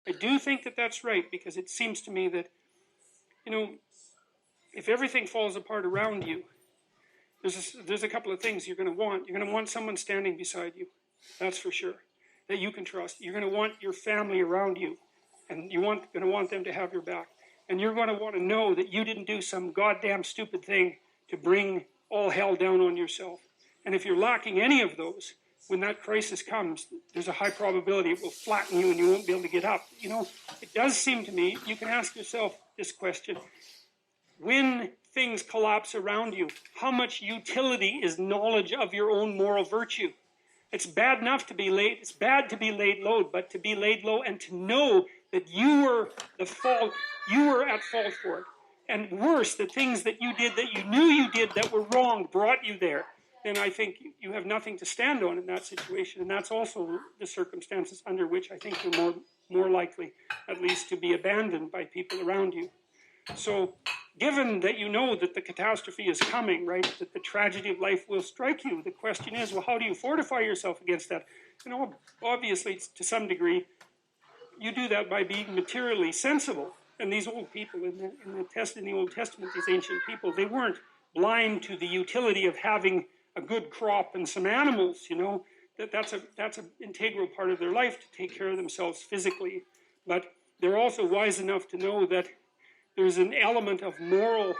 I do think that that's right, because it seems to me that, you know, if everything falls apart around you, there's a couple of things you're going to want. You're going to want someone standing beside you, that's for sure, that you can trust. You're going to want your family around you, and you're going to want them to have your back. And you're going to want to know that you didn't do some goddamn stupid thing to bring all hell down on yourself. And if you're lacking any of those, when that crisis comes, there's a high probability it will flatten you and you won't be able to get up. You know, it does seem to me, you can ask yourself this question: when things collapse around you, how much utility is knowledge of your own moral virtue? It's bad enough to be laid, it's bad to be laid low, but to be laid low and to know that you were the fault, you were at fault for it. And worse, the things that you did that you knew you did that were wrong brought you there. Then I think you have nothing to stand on in that situation. And that's also the circumstances under which I think you're more likely, at least, to be abandoned by people around you. So, given that you know that the catastrophe is coming, right, that the tragedy of life will strike you, the question is, well, how do you fortify yourself against that? You know, obviously, to some degree, you do that by being materially sensible. And these old people in the Old Testament, these ancient people, they weren't blind to the utility of having a good crop and some animals, you know. That's an integral part of their life, to take care of themselves physically. But they're also wise enough to know that there's an element of moral,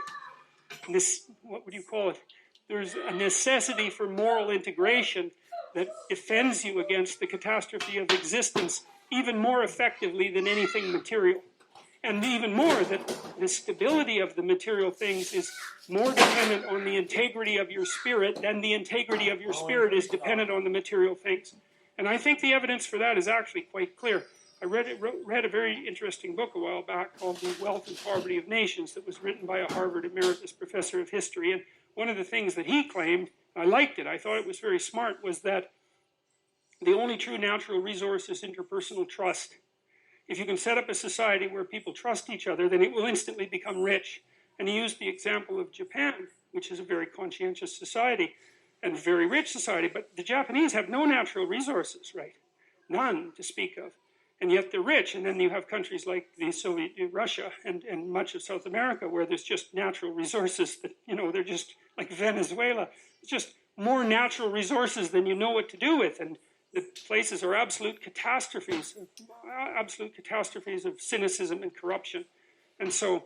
what would you call it? There's a necessity for moral integration that defends you against the catastrophe of existence even more effectively than anything material. And even more, that the stability of the material things is more dependent on the integrity of your spirit than the integrity of your spirit is dependent on the material things. And I think the evidence for that is actually quite clear. I read a very interesting book a while back called The Wealth and Poverty of Nations that was written by a Harvard emeritus professor of history. And one of the things that he claimed, I liked it, I thought it was very smart, was that the only true natural resource is interpersonal trust. If you can set up a society where people trust each other, then it will instantly become rich. And he used the example of Japan, which is a very conscientious society and very rich society. But the Japanese have no natural resources, right? None to speak of. And yet they're rich. And then you have countries like the Soviet Russia and much of South America where there's just natural resources that, you know, they're just like Venezuela. It's just more natural resources than you know what to do with. And the places are absolute catastrophes of cynicism and corruption. And so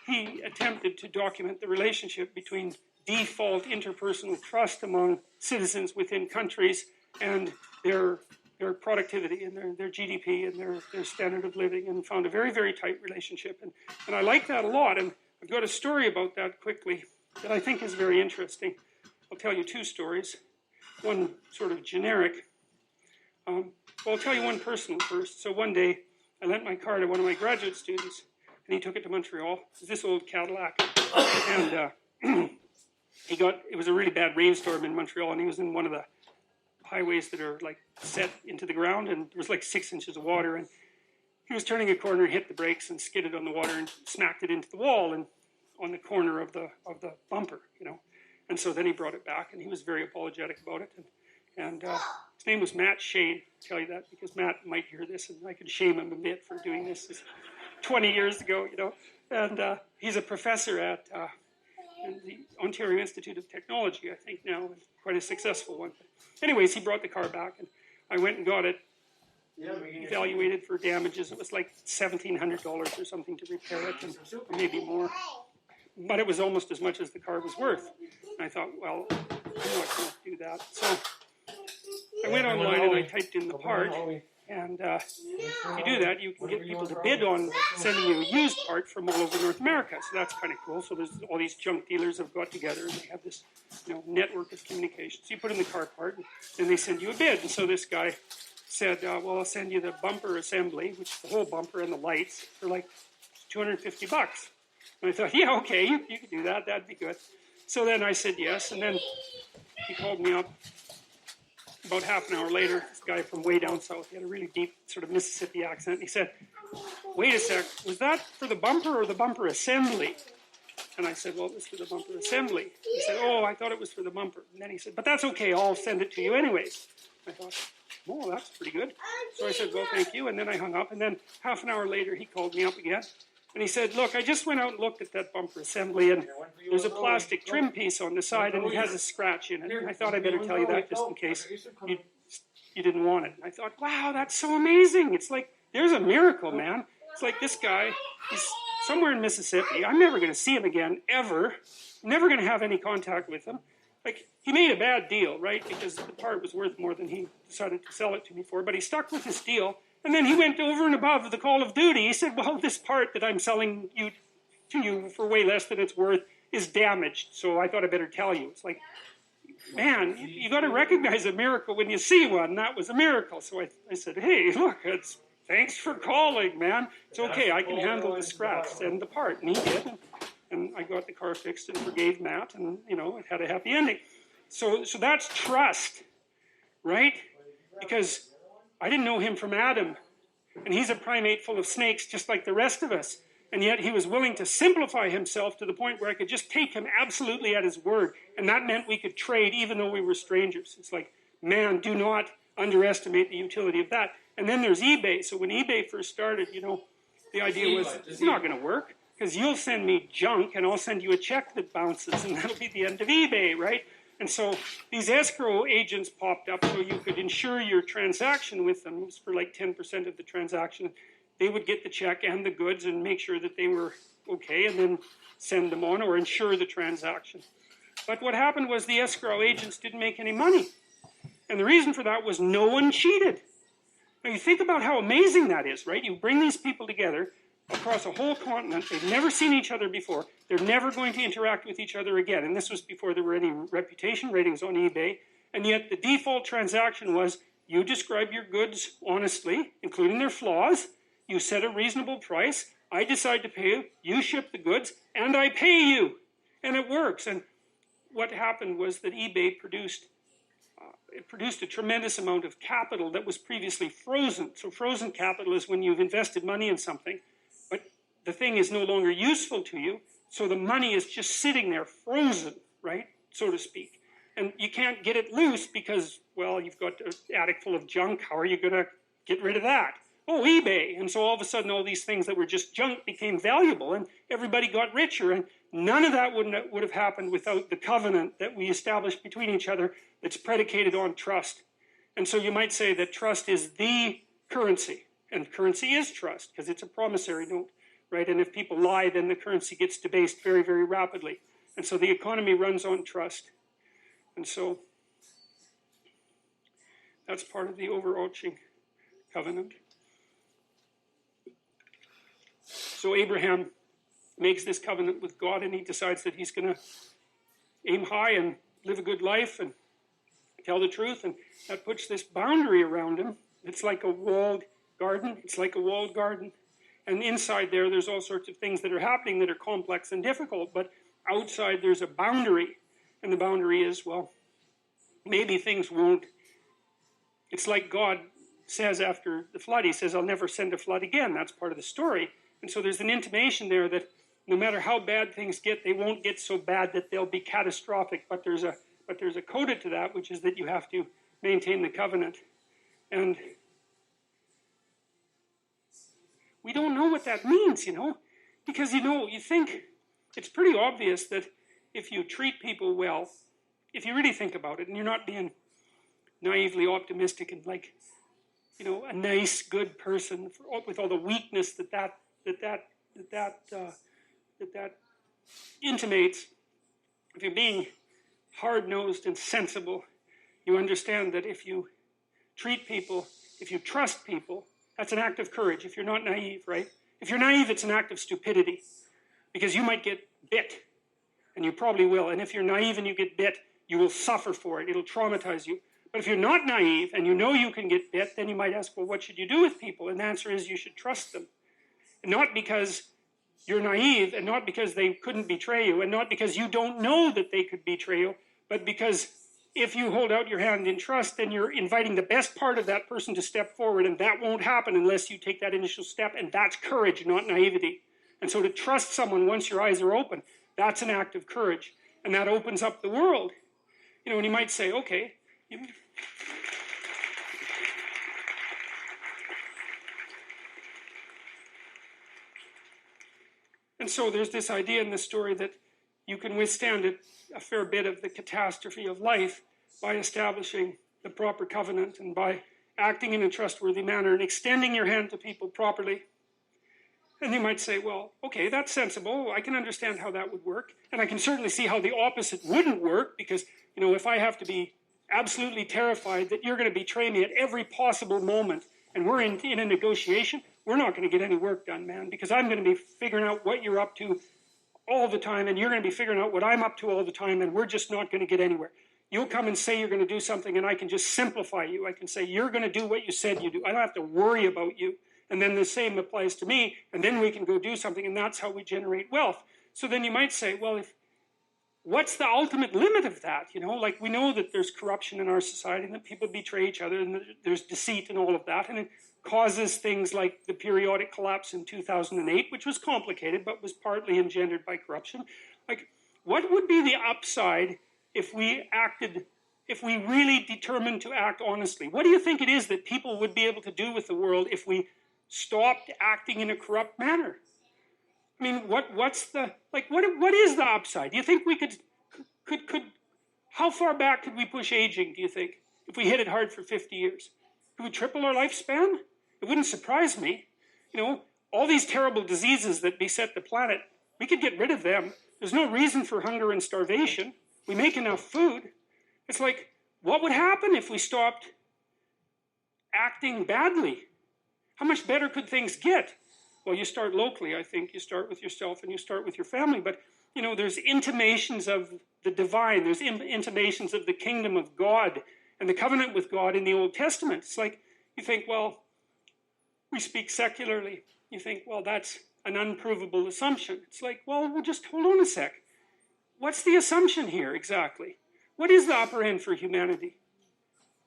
he attempted to document the relationship between default interpersonal trust among citizens within countries and their productivity and their GDP and their standard of living, and found a very, very tight relationship. And I like that a lot. And I've got a story about that quickly that I think is very interesting. I'll tell you two stories. One sort of generic. Well, I'll tell you one personal first. So one day, I lent my car to one of my graduate students, and he took it to Montreal. It was this old Cadillac. And it was a really bad rainstorm in Montreal, and he was in one of the highways that are like set into the ground, and there was like 6 inches of water, and he was turning a corner, hit the brakes, and skidded on the water, and smacked it into the wall, and on the corner of the bumper, you know. And so then he brought it back, and he was very apologetic about it, and his name was Matt Shane. I'll tell you that because Matt might hear this, and I could shame him a bit for doing this 20 years ago, you know. And he's a professor at the Ontario Institute of Technology, I think now, quite a successful one. But anyways, he brought the car back, and I went and got it evaluated for damages. It was like $1,700 or something to repair it, and maybe more. But it was almost as much as the car was worth. And I thought, well, I'm not going to do that. So I went online and I typed in the part, and if you do that, you can get people to bid on sending you a used part from all over North America. So that's kind of cool. So there's all these junk dealers have got together, and they have this, you know, network of communication. So you put in the car part, and then they send you a bid. And so this guy said, well, I'll send you the bumper assembly, which is the whole bumper and the lights, for like $250. And I thought, yeah, okay, you can do that. That'd be good. So then I said yes, and then he called me up about half an hour later. This guy from way down south, he had a really deep sort of Mississippi accent. And he said, wait a sec, was that for the bumper or the bumper assembly? And I said, well, it was for the bumper assembly. He said, oh, I thought it was for the bumper. And then he said, but that's okay, I'll send it to you anyways. I thought, oh, that's pretty good. So I said, well, thank you. And then I hung up. And then half an hour later, he called me up again. And he said, look, I just went out and looked at that bumper assembly, and there's a plastic trim piece on the side, and it has a scratch in it. And I thought I'd better tell you that just in case you didn't want it. And I thought, wow, that's so amazing. It's like, there's a miracle, man. It's like this guy, he's somewhere in Mississippi. I'm never going to see him again, ever. I'm never going to have any contact with him. Like, he made a bad deal, right? Because the part was worth more than he decided to sell it to me for. But he stuck with his deal. And then he went over and above the Call of Duty. He said, well, this part that I'm selling to you for way less than it's worth is damaged. So I thought I'd better tell you. It's like, man, you got to recognize a miracle when you see one. That was a miracle. So I said, hey, look, thanks for calling, man. It's okay. I can handle the scratch and the part. And he did. And I got the car fixed and forgave Matt. And, you know, it had a happy ending. So that's trust, right? Because I didn't know him from Adam, and he's a primate full of snakes just like the rest of us. And yet he was willing to simplify himself to the point where I could just take him absolutely at his word. And that meant we could trade even though we were strangers. It's like, man, do not underestimate the utility of that. And then there's eBay. So when eBay first started, you know, the idea was, it's not going to work because you'll send me junk and I'll send you a check that bounces and that'll be the end of eBay, right? And so these escrow agents popped up so you could insure your transaction with them. It was for like 10% of the transaction. They would get the check and the goods and make sure that they were okay and then send them on or insure the transaction. But what happened was the escrow agents didn't make any money. And the reason for that was no one cheated. Now you think about how amazing that is, right? You bring these people together across a whole continent. They've never seen each other before. They're never going to interact with each other again. And this was before there were any reputation ratings on eBay. And yet the default transaction was you describe your goods honestly, including their flaws. You set a reasonable price. I decide to pay you. You ship the goods, and I pay you. And it works. And what happened was that eBay produced a tremendous amount of capital that was previously frozen. So frozen capital is when you've invested money in something, but the thing is no longer useful to you, so the money is just sitting there frozen, right, so to speak. And you can't get it loose because, well, you've got an attic full of junk. How are you going to get rid of that? Oh, eBay. And so all of a sudden all these things that were just junk became valuable and everybody got richer. And none of that would have happened without the covenant that we established between each other that's predicated on trust. And so you might say that trust is the currency. And currency is trust because it's a promissory note, right? And if people lie, then the currency gets debased very, very rapidly. And so the economy runs on trust. And so that's part of the overarching covenant. So Abraham makes this covenant with God and he decides that he's going to aim high and live a good life and tell the truth. And that puts this boundary around him. It's like a walled garden. It's like a walled garden. And inside there's all sorts of things that are happening that are complex and difficult. But outside there's a boundary. And the boundary is, well, maybe things won't. It's like God says after the flood, he says, I'll never send a flood again. That's part of the story. And so there's an intimation there that no matter how bad things get, they won't get so bad that they'll be catastrophic. But there's a coda to that, which is that you have to maintain the covenant. And we don't know what that means, because, you think it's pretty obvious that if you treat people well, if you really think about it, and you're not being naively optimistic and like, a nice, good person with all the weakness that intimates, if you're being hard-nosed and sensible, you understand that if you treat people, if you trust people, that's an act of courage. If you're not naive, right? If you're naive, it's an act of stupidity because you might get bit, and you probably will. And if you're naive and you get bit, you will suffer for it. It'll traumatize you. But if you're not naive and you know you can get bit, then you might ask, well, what should you do with people? And the answer is you should trust them. And not because you're naive and not because they couldn't betray you and not because you don't know that they could betray you, but because if you hold out your hand in trust, then you're inviting the best part of that person to step forward, and that won't happen unless you take that initial step, and that's courage, not naivety. And so to trust someone once your eyes are open, that's an act of courage, and that opens up the world. And you might say, okay, And so there's this idea in the story that you can withstand a fair bit of the catastrophe of life by establishing the proper covenant and by acting in a trustworthy manner and extending your hand to people properly. And you might say, well, okay, that's sensible. I can understand how that would work. And I can certainly see how the opposite wouldn't work, because, if I have to be absolutely terrified that you're going to betray me at every possible moment, and we're in a negotiation, we're not going to get any work done, man, because I'm going to be figuring out what you're up to all the time, and you're going to be figuring out what I'm up to all the time, and we're just not going to get anywhere. You'll come and say you're going to do something, and I can just simplify you. I can say, you're going to do what you said you do. I don't have to worry about you. And then the same applies to me, and then we can go do something, and that's how we generate wealth. So then you might say, well, what's the ultimate limit of that? Like, we know that there's corruption in our society, and that people betray each other, and that there's deceit and all of that, and it causes things like the periodic collapse in 2008, which was complicated, but was partly engendered by corruption. Like, what would be the upside if we really determined to act honestly? What do you think it is that people would be able to do with the world if we stopped acting in a corrupt manner? I mean, what is the upside? Do you think we could how far back could we push aging, do you think, if we hit it hard for 50 years? Could we triple our lifespan? It wouldn't surprise me. All these terrible diseases that beset the planet, we could get rid of them. There's no reason for hunger and starvation. We make enough food. It's like, what would happen if we stopped acting badly? How much better could things get? Well, you start locally, I think. You start with yourself and you start with your family. But, there's intimations of the divine. There's intimations of the kingdom of God and the covenant with God in the Old Testament. It's like, you think, well, we speak secularly. You think, well, that's an unprovable assumption. It's like, well, just hold on a sec. What's the assumption here exactly? What is the upper end for humanity?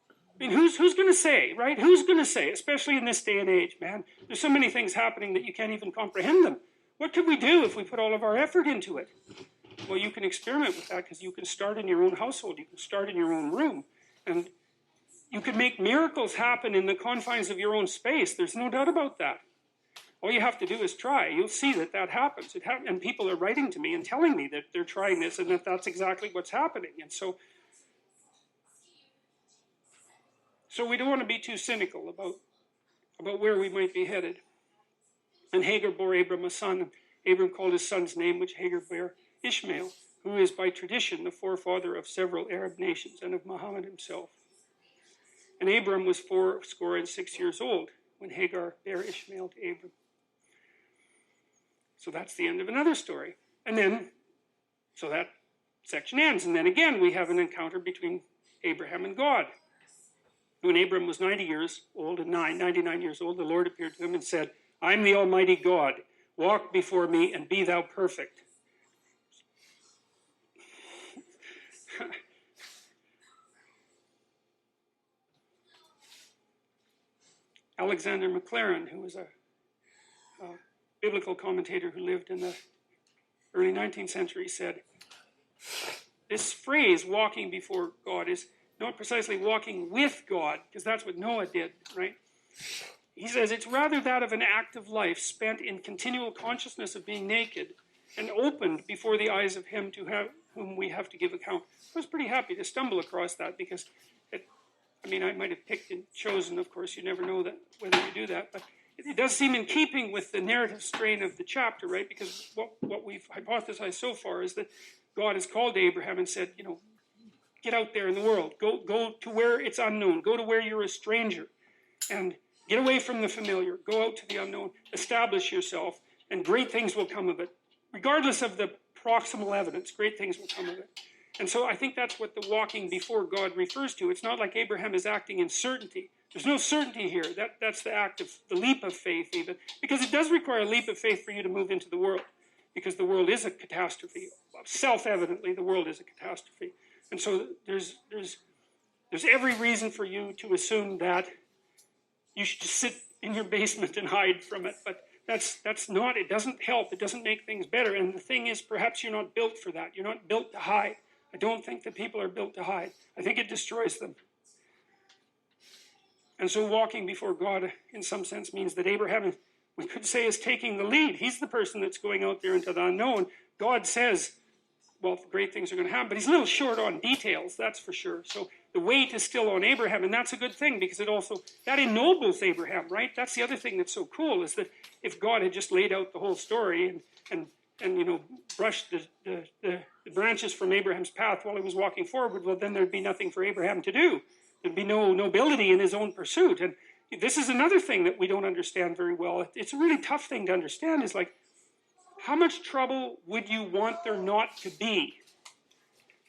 I mean, who's going to say, right? Who's going to say, especially in this day and age, man? There's so many things happening that you can't even comprehend them. What could we do if we put all of our effort into it? Well, you can experiment with that, because you can start in your own household. You can start in your own room. And you can make miracles happen in the confines of your own space. There's no doubt about that. All you have to do is try. You'll see that happens. And people are writing to me and telling me that they're trying this and that that's exactly what's happening. And so we don't want to be too cynical about where we might be headed. And Hagar bore Abram a son. Abram called his son's name, which Hagar bare, Ishmael, who is by tradition the forefather of several Arab nations and of Muhammad himself. And Abram was 86 years old when Hagar bare Ishmael to Abram. So that's the end of another story. And then, so that section ends. And then again, we have an encounter between Abraham and God. When Abram was 99 years old, the Lord appeared to him and said, I'm the Almighty God. Walk before me and be thou perfect. Alexander McLaren, who was a biblical commentator who lived in the early 19th century, said, this phrase, walking before God, is not precisely walking with God, because that's what Noah did, right? He says it's rather that of an active life spent in continual consciousness of being naked and opened before the eyes of him whom we have to give account. I was pretty happy to stumble across that, because I might have picked and chosen, of course, you never know that whether you do that, but it does seem in keeping with the narrative strain of the chapter, right? Because what we've hypothesized so far is that God has called Abraham and said, get out there in the world. Go to where it's unknown. Go to where you're a stranger. And get away from the familiar. Go out to the unknown. Establish yourself. And great things will come of it. Regardless of the proximal evidence, great things will come of it. And so I think that's what the walking before God refers to. It's not like Abraham is acting in certainty. There's no certainty here. That's the act of the leap of faith even. Because it does require a leap of faith for you to move into the world. Because the world is a catastrophe. Self-evidently, the world is a catastrophe. And so there's every reason for you to assume that you should just sit in your basement and hide from it. But that's not, it doesn't help. It doesn't make things better. And the thing is, perhaps you're not built for that. You're not built to hide. I don't think that people are built to hide. I think it destroys them. And so walking before God, in some sense, means that Abraham we could say is taking the lead. He's the person that's going out there into the unknown. God says, well, great things are going to happen, but he's a little short on details, that's for sure. So the weight is still on Abraham, and that's a good thing, because that ennobles Abraham, right? That's the other thing that's so cool, is that if God had just laid out the whole story and brushed the branches from Abraham's path while he was walking forward, well, then there'd be nothing for Abraham to do. There'd be no nobility in his own pursuit. And this is another thing that we don't understand very well. It's a really tough thing to understand, is like, how much trouble would you want there not to be?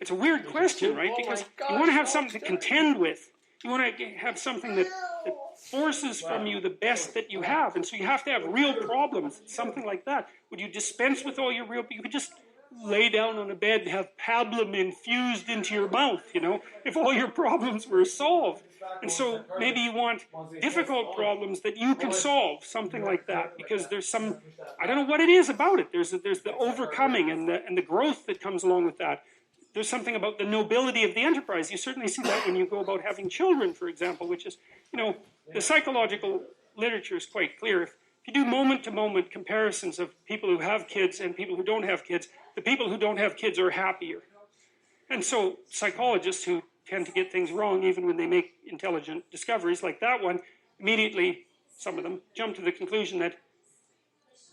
It's a weird question, right? Because you want to have something to contend with. You want to have something that forces from you the best that you have. And so you have to have real problems, something like that. Would you dispense with all your real... You could just lay down on a bed and have pablum infused into your mouth, if all your problems were solved. And so maybe you want difficult problems that you can solve, something like that, because there's some... I don't know what it is about it. There's the overcoming and the growth that comes along with that. There's something about the nobility of the enterprise. You certainly see that when you go about having children, for example, which is, the psychological literature is quite clear. If you do moment-to-moment comparisons of people who have kids and people who don't have kids, the people who don't have kids are happier. And so psychologists who tend to get things wrong even when they make intelligent discoveries like that one, immediately, some of them, jump to the conclusion that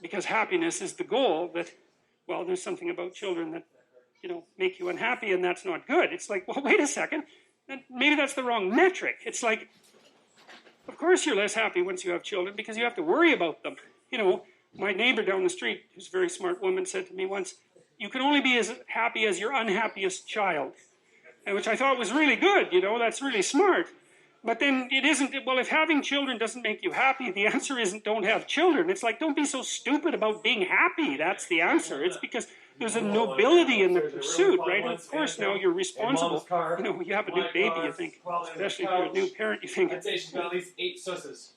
because happiness is the goal, that, well, there's something about children that make you unhappy, and that's not good. It's like, well, wait a second. Maybe that's the wrong metric. It's like, of course you're less happy once you have children because you have to worry about them. My neighbor down the street, who's a very smart woman, said to me once, you can only be as happy as your unhappiest child. And which I thought was really good, that's really smart. But then it isn't, well, if having children doesn't make you happy, the answer isn't don't have children. It's like, don't be so stupid about being happy. That's the answer. It's because there's a nobility in the pursuit, right? And of course, now you're responsible. You have a new baby, you think, especially if you're a new parent, you think, I'd say she's got at least 8 susses.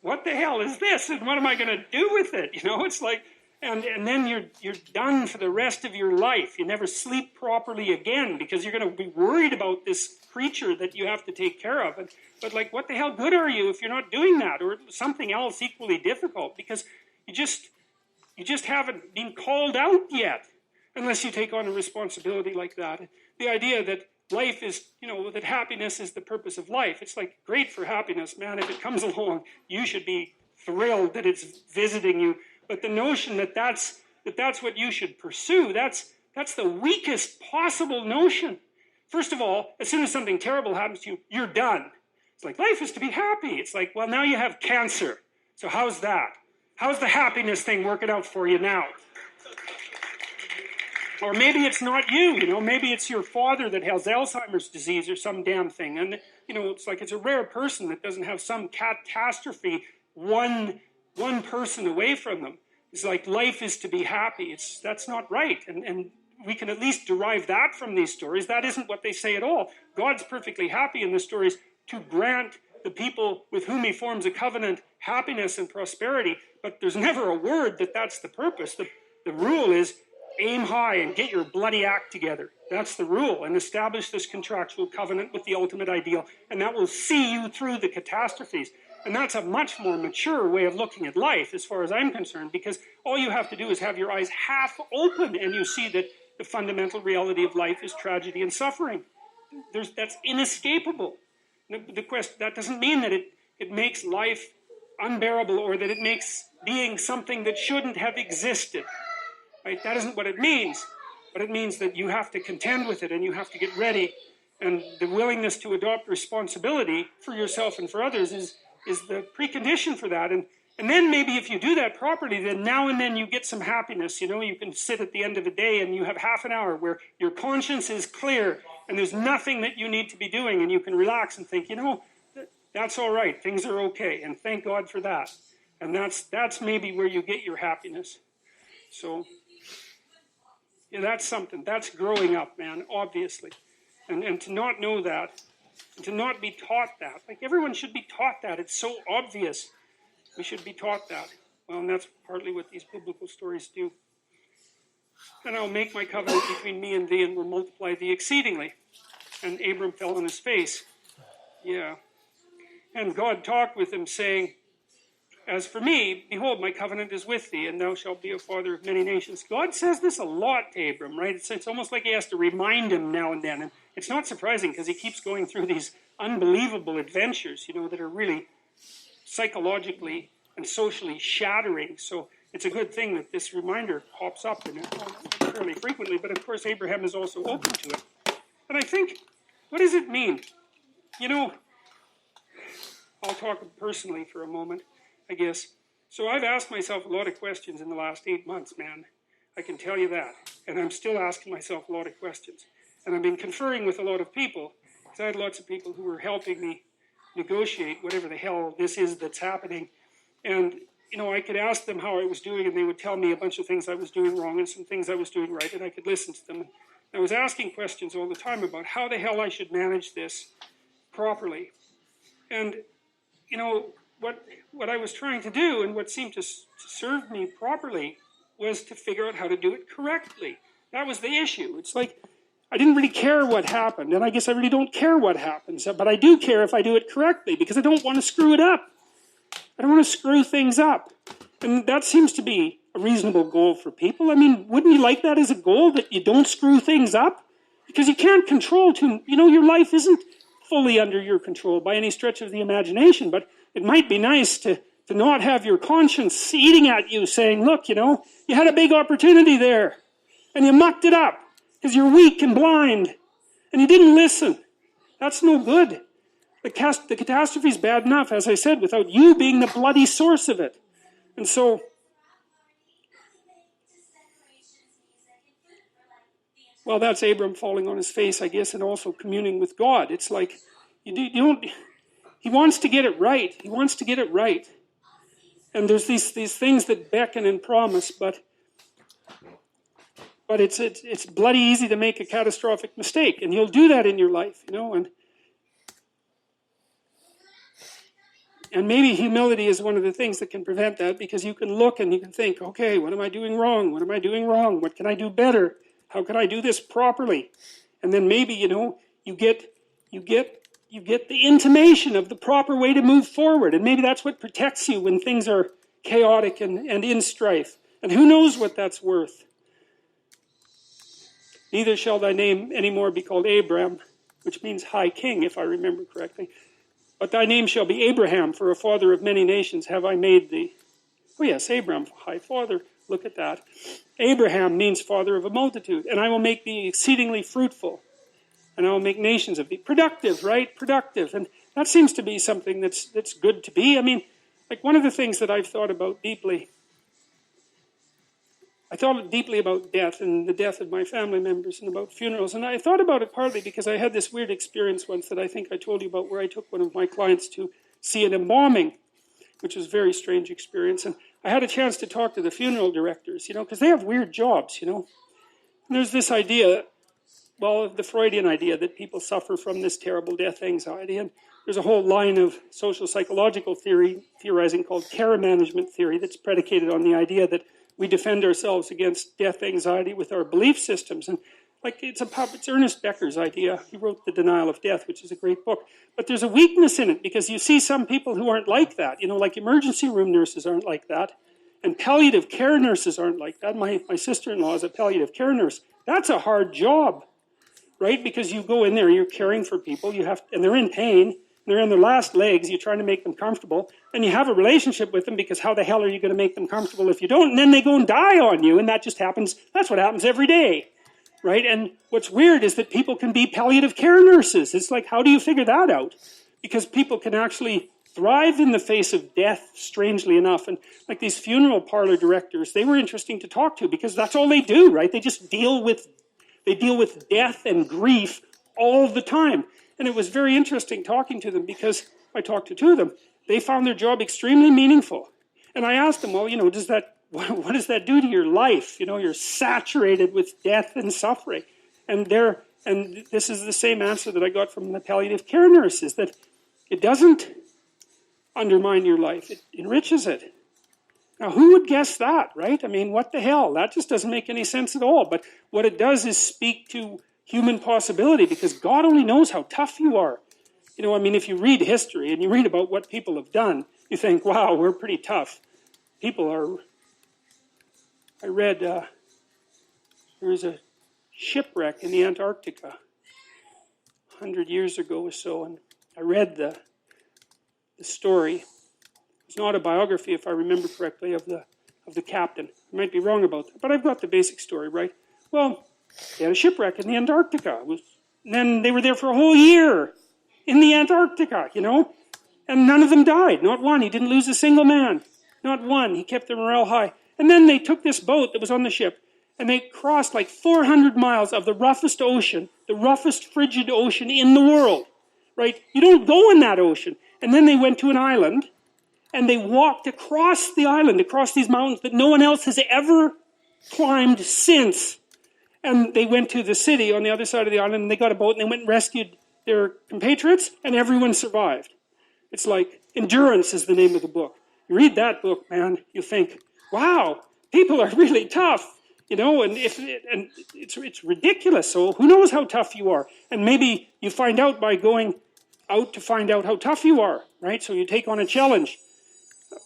What the hell is this? And what am I going to do with it? It's like, and then you're done for the rest of your life. You never sleep properly again because you're going to be worried about this creature that you have to take care of. But like, what the hell good are you if you're not doing that, or something else equally difficult? Because you just haven't been called out yet, unless you take on a responsibility like that. The idea that life is, that happiness is the purpose of life. It's like, great for happiness, man. If it comes along, you should be thrilled that it's visiting you. But the notion that that's what you should pursue, that's the weakest possible notion. First of all, as soon as something terrible happens to you, you're done. It's like, life is to be happy. It's like, well, now you have cancer. So how's that? How's the happiness thing working out for you now? Or maybe it's not you, maybe it's your father that has Alzheimer's disease or some damn thing. And, it's like it's a rare person that doesn't have some catastrophe one person away from them. It's like life is to be happy. That's not right. And we can at least derive that from these stories. That isn't what they say at all. God's perfectly happy in the stories to grant the people with whom he forms a covenant happiness and prosperity. But there's never a word that that's the purpose. The rule is aim high and get your bloody act together. That's the rule. And establish this contractual covenant with the ultimate ideal. And that will see you through the catastrophes. And that's a much more mature way of looking at life, as far as I'm concerned, because all you have to do is have your eyes half open and you see that the fundamental reality of life is tragedy and suffering. That's inescapable. That doesn't mean that it makes life unbearable or that it makes being something that shouldn't have existed. Right? That isn't what it means. But it means that you have to contend with it and you have to get ready. And the willingness to adopt responsibility for yourself and for others is the precondition for that. And then maybe if you do that properly, then now and then you get some happiness. You can sit at the end of the day and you have half an hour where your conscience is clear and there's nothing that you need to be doing, and you can relax and think, that's all right. Things are okay, and thank God for that. And that's maybe where you get your happiness. So, yeah, that's something. That's growing up, man, obviously. And to not know that, and to not be taught that. Like, everyone should be taught that. It's so obvious. We should be taught that. Well, and that's partly what these biblical stories do. And I'll make my covenant between me and thee, and will multiply thee exceedingly. And Abram fell on his face. Yeah. And God talked with him, saying, As for me, behold, my covenant is with thee, and thou shalt be a father of many nations. God says this a lot to Abram, right? It's almost like he has to remind him now and then. And it's not surprising because he keeps going through these unbelievable adventures, that are really psychologically and socially shattering. So it's a good thing that this reminder pops up in it fairly frequently. But of course, Abraham is also open to it. And I think, what does it mean? I'll talk personally for a moment, I guess. So I've asked myself a lot of questions in the last 8 months, man. I can tell you that. And I'm still asking myself a lot of questions. And I've been conferring with a lot of people, because I had lots of people who were helping me negotiate whatever the hell this is that's happening. And, I could ask them how I was doing, and they would tell me a bunch of things I was doing wrong and some things I was doing right, and I could listen to them. And I was asking questions all the time about how the hell I should manage this properly. And, what I was trying to do, and what seemed to serve me properly, was to figure out how to do it correctly. That was the issue. It's like, I didn't really care what happened, and I guess I really don't care what happens, but I do care if I do it correctly, because I don't want to screw it up. I don't want to screw things up. And that seems to be a reasonable goal for people. I mean, wouldn't you like that as a goal, that you don't screw things up? Because you can't control your life isn't fully under your control by any stretch of the imagination, but it might be nice to not have your conscience eating at you saying, look, you had a big opportunity there, and you mucked it up, because you're weak and blind, and you didn't listen. That's no good. The catastrophe is bad enough, as I said, without you being the bloody source of it. And so, well, that's Abram falling on his face, I guess, and also communing with God. It's like, he wants to get it right. He wants to get it right. And there's these things that beckon and promise, but it's bloody easy to make a catastrophic mistake. And you'll do that in your life, And maybe humility is one of the things that can prevent that, because you can look and you can think, okay, what am I doing wrong? What am I doing wrong? What can I do better? How can I do this properly? And then maybe, you get the intimation of the proper way to move forward. And maybe that's what protects you when things are chaotic and in strife. And who knows what that's worth? Neither shall thy name anymore be called Abram, which means high king, if I remember correctly. But thy name shall be Abraham, for a father of many nations have I made thee. Oh yes, Abram, high father. Look at that. Abraham means father of a multitude. And I will make thee exceedingly fruitful. And I will make nations of thee. Productive, right? Productive. And that seems to be something that's good to be. I mean, like one of the things that I've thought about deeply, I thought deeply about death and the death of my family members and about funerals. And I thought about it partly because I had this weird experience once that I think I told you about, where I took one of my clients to see an embalming, which was a very strange experience. And I had a chance to talk to the funeral directors, because they have weird jobs, And there's this idea, the Freudian idea that people suffer from this terrible death anxiety. And there's a whole line of social psychological theorizing called care management theory that's predicated on the idea that we defend ourselves against death anxiety with our belief systems. And it's Ernest Becker's idea. He wrote The Denial of Death, which is a great book. But there's a weakness in it, because you see some people who aren't like that. Like emergency room nurses aren't like that. And palliative care nurses aren't like that. My sister-in-law is a palliative care nurse. That's a hard job, right? Because you go in there, you're caring for people, and they're in pain, they're on their last legs, you're trying to make them comfortable, and you have a relationship with them, because how the hell are you going to make them comfortable if you don't? And then they go and die on you, and that just happens. That's what happens every day, right? And what's weird is that people can be palliative care nurses. It's like, how do you figure that out? Because people can actually thrive in the face of death, strangely enough. And like these funeral parlor directors, they were interesting to talk to, because that's all they do, right? They just deal with death and grief all the time. And it was very interesting talking to them, because I talked to two of them. They found their job extremely meaningful. And I asked them, well, what does that do to your life? You're saturated with death and suffering. And this is the same answer that I got from the palliative care nurses, that it doesn't undermine your life. It enriches it. Now, who would guess that, right? I mean, what the hell? That just doesn't make any sense at all. But what it does is speak to human possibility, because God only knows how tough you are. You know, I mean, if you read history and you read about what people have done, you think, wow, we're pretty tough. People are... I read there was a shipwreck in the Antarctica 100 years ago or so, and I read the story. It's an autobiography, if I remember correctly, of the captain. I might be wrong about that, but I've got the basic story right. Well, they had a shipwreck in the Antarctica. And then they were there for a whole year in the Antarctica, you know, and none of them died. Not one. He didn't lose a single man. Not one. He kept their morale high. And then they took this boat that was on the ship, and they crossed like 400 miles of the roughest ocean, the roughest frigid ocean in the world, right? You don't go in that ocean. And then they went to an island, and they walked across the island, across these mountains that no one else has ever climbed since. And they went to the city on the other side of the island, and they got a boat, and they went and rescued their compatriots, and everyone survived. It's like Endurance is the name of the book. You read that book, man, you think, wow, people are really tough, you know, and it's ridiculous. So who knows how tough you are? And maybe you find out by going out to find out how tough you are, right? So you take on a challenge,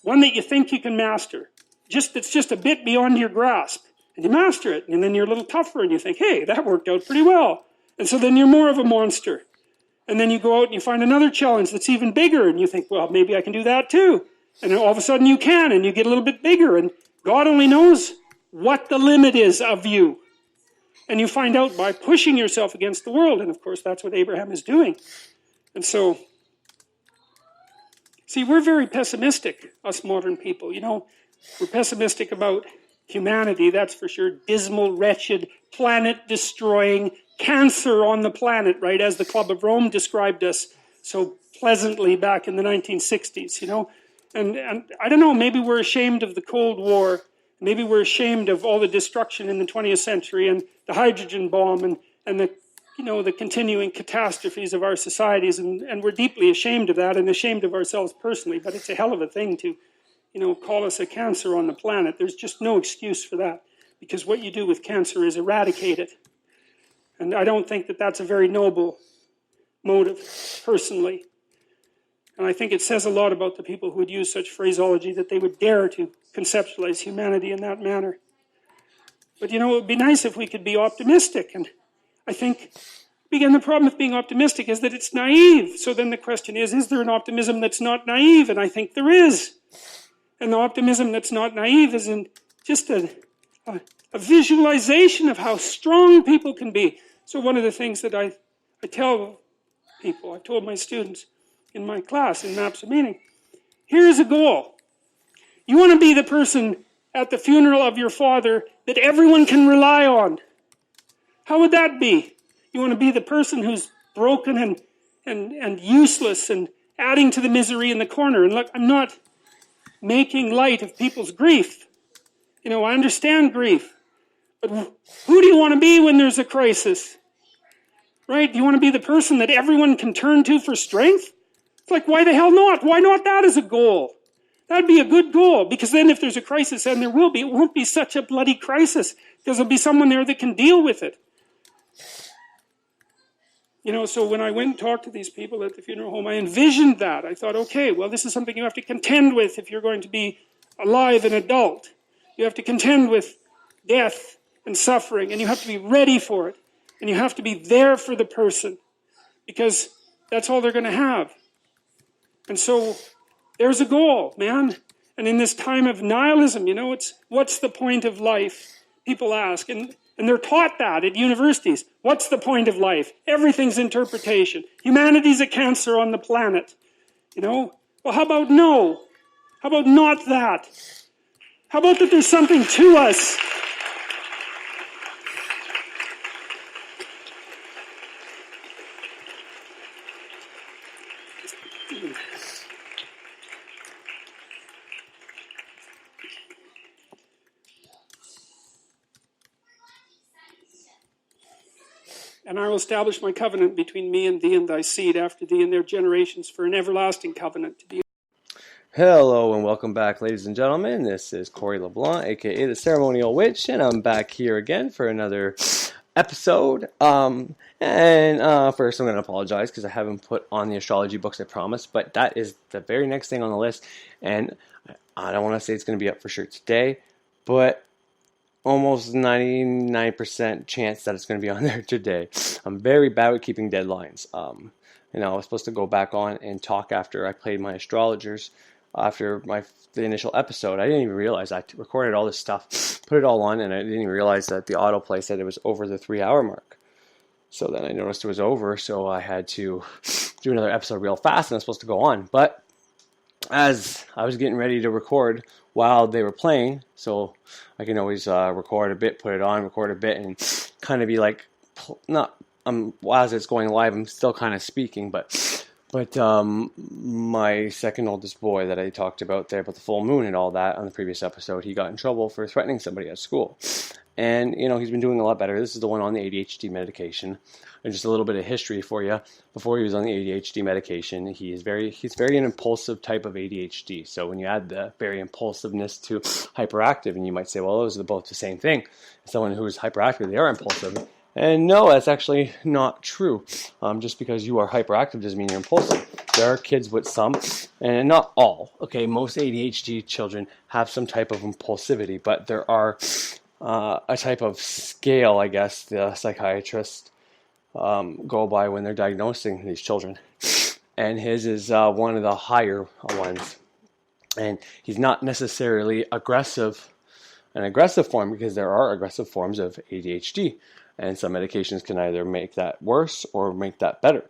one that you think you can master, it's just a bit beyond your grasp, and you master it, and then you're a little tougher, and you think, hey, that worked out pretty well. And so then you're more of a monster. And then you go out and you find another challenge that's even bigger, and you think, well, maybe I can do that too. And then all of a sudden you can, and you get a little bit bigger, and God only knows what the limit is of you. And you find out by pushing yourself against the world, and of course that's what Abraham is doing. And so, see, we're very pessimistic, us modern people. You know, we're pessimistic about humanity, that's for sure. Dismal, wretched, planet-destroying, cancer on the planet, right? As the Club of Rome described us so pleasantly back in the 1960s, you know? And I don't know, maybe we're ashamed of the Cold War. Maybe we're ashamed of all the destruction in the 20th century and the hydrogen bomb and the, you know, the continuing catastrophes of our societies. And we're deeply ashamed of that and ashamed of ourselves personally. But it's a hell of a thing to, you know, call us a cancer on the planet. There's just no excuse for that. Because what you do with cancer is eradicate it. And I don't think that that's a very noble motive, personally. And I think it says a lot about the people who would use such phraseology, that they would dare to conceptualize humanity in that manner. But, you know, it would be nice if we could be optimistic. And I think, again, the problem with being optimistic is that it's naive. So then the question is there an optimism that's not naive? And I think there is. And the optimism that's not naive is in just a visualization of how strong people can be. So one of the things that I tell people, I've told my students in my class in Maps of Meaning, here's a goal. You want to be the person at the funeral of your father that everyone can rely on. How would that be? You want to be the person who's broken and useless and adding to the misery in the corner. And look, I'm not making light of people's grief. You know, I understand grief. But who do you want to be when there's a crisis? Right? Do you want to be the person that everyone can turn to for strength? It's like, why the hell not? Why not that as a goal? That'd be a good goal, because then if there's a crisis, and there will be, it won't be such a bloody crisis, because there'll be someone there that can deal with it. You know, so when I went and talked to these people at the funeral home, I envisioned that. I thought, okay, well, this is something you have to contend with if you're going to be alive and adult. You have to contend with death and suffering, and you have to be ready for it. And you have to be there for the person, because that's all they're going to have. And so there's a goal, man. And in this time of nihilism, you know, it's what's the point of life? People ask, and they're taught that at universities. What's the point of life? Everything's interpretation. Humanity's a cancer on the planet. You know? Well, how about no? How about not that? How about that there's something to us? And I will establish my covenant between me and thee and thy seed after thee and their generations for an everlasting covenant to be. Hello and welcome back, ladies and gentlemen. This is Corey LeBlanc, aka the Ceremonial Witch, and I'm back here again for another episode. First I'm going to apologize because I haven't put on the astrology books, I promise, but that is the very next thing on the list, and I don't want to say it's going to be up for sure today, but almost 99% chance that it's going to be on there today. I'm very bad with keeping deadlines. I was supposed to go back on and talk after I played my astrologers after the initial episode. I didn't even realize I recorded all this stuff, put it all on, and I didn't even realize that the autoplay said it was over the 3-hour mark. So then I noticed it was over, so I had to do another episode real fast, and I was supposed to go on. But as I was getting ready to record while they were playing, so I can always record a bit, put it on, record a bit, and kind of be like, as it's going live, I'm still kind of speaking, but my second oldest boy that I talked about there, about the full moon and all that on the previous episode, he got in trouble for threatening somebody at school. And, he's been doing a lot better. This is the one on the ADHD medication. And just a little bit of history for you. Before he was on the ADHD medication, he's very an impulsive type of ADHD. So when you add the very impulsiveness to hyperactive, and you might say, well, those are both the same thing. Someone who is hyperactive, they are impulsive. And no, that's actually not true. Just because you are hyperactive doesn't mean you're impulsive. There are kids with some, and not all. Okay, most ADHD children have some type of impulsivity, but there are a type of scale, I guess, the psychiatrists go by when they're diagnosing these children. And his is one of the higher ones. And he's not necessarily an aggressive form, because there are aggressive forms of ADHD. And some medications can either make that worse or make that better.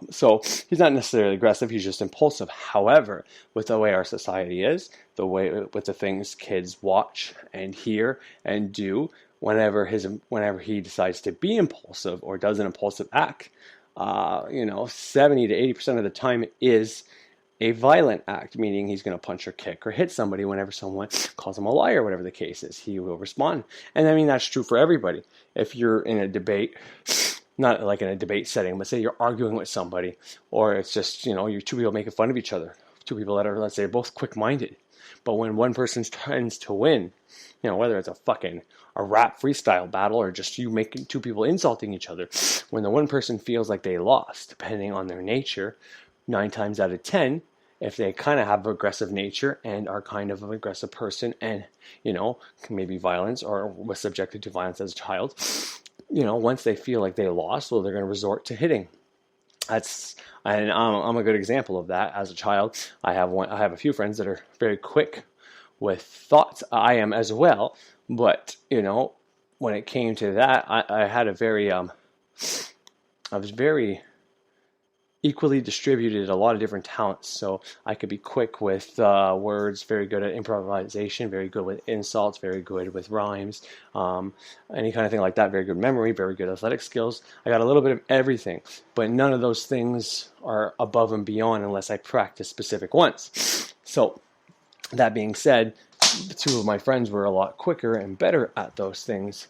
So he's not necessarily aggressive, he's just impulsive. However, with the way our society is, with the things kids watch and hear and do, whenever he decides to be impulsive or does an impulsive act, 70 to 80% of the time is a violent act, meaning he's going to punch or kick or hit somebody whenever someone calls him a liar, whatever the case is. He will respond. And I mean, that's true for everybody. If you're in a debate, not like in a debate setting, but say you're arguing with somebody, or it's just, you're two people making fun of each other, two people that are, let's say, both quick-minded. But when one person tends to win, whether it's a rap freestyle battle or just you making two people insulting each other, when the one person feels like they lost, depending on their nature, 9 times out of 10, if they kind of have aggressive nature and are kind of an aggressive person and, maybe violence or was subjected to violence as a child, once they feel like they lost, well, they're going to resort to hitting. And I'm a good example of that. As a child, I have a few friends that are very quick with thoughts. I am as well, but when it came to that, I had I was very equally distributed a lot of different talents. So I could be quick with words, very good at improvisation, very good with insults, very good with rhymes, any kind of thing like that, very good memory, very good athletic skills. I got a little bit of everything, but none of those things are above and beyond unless I practice specific ones. So that being said, 2 of my friends were a lot quicker and better at those things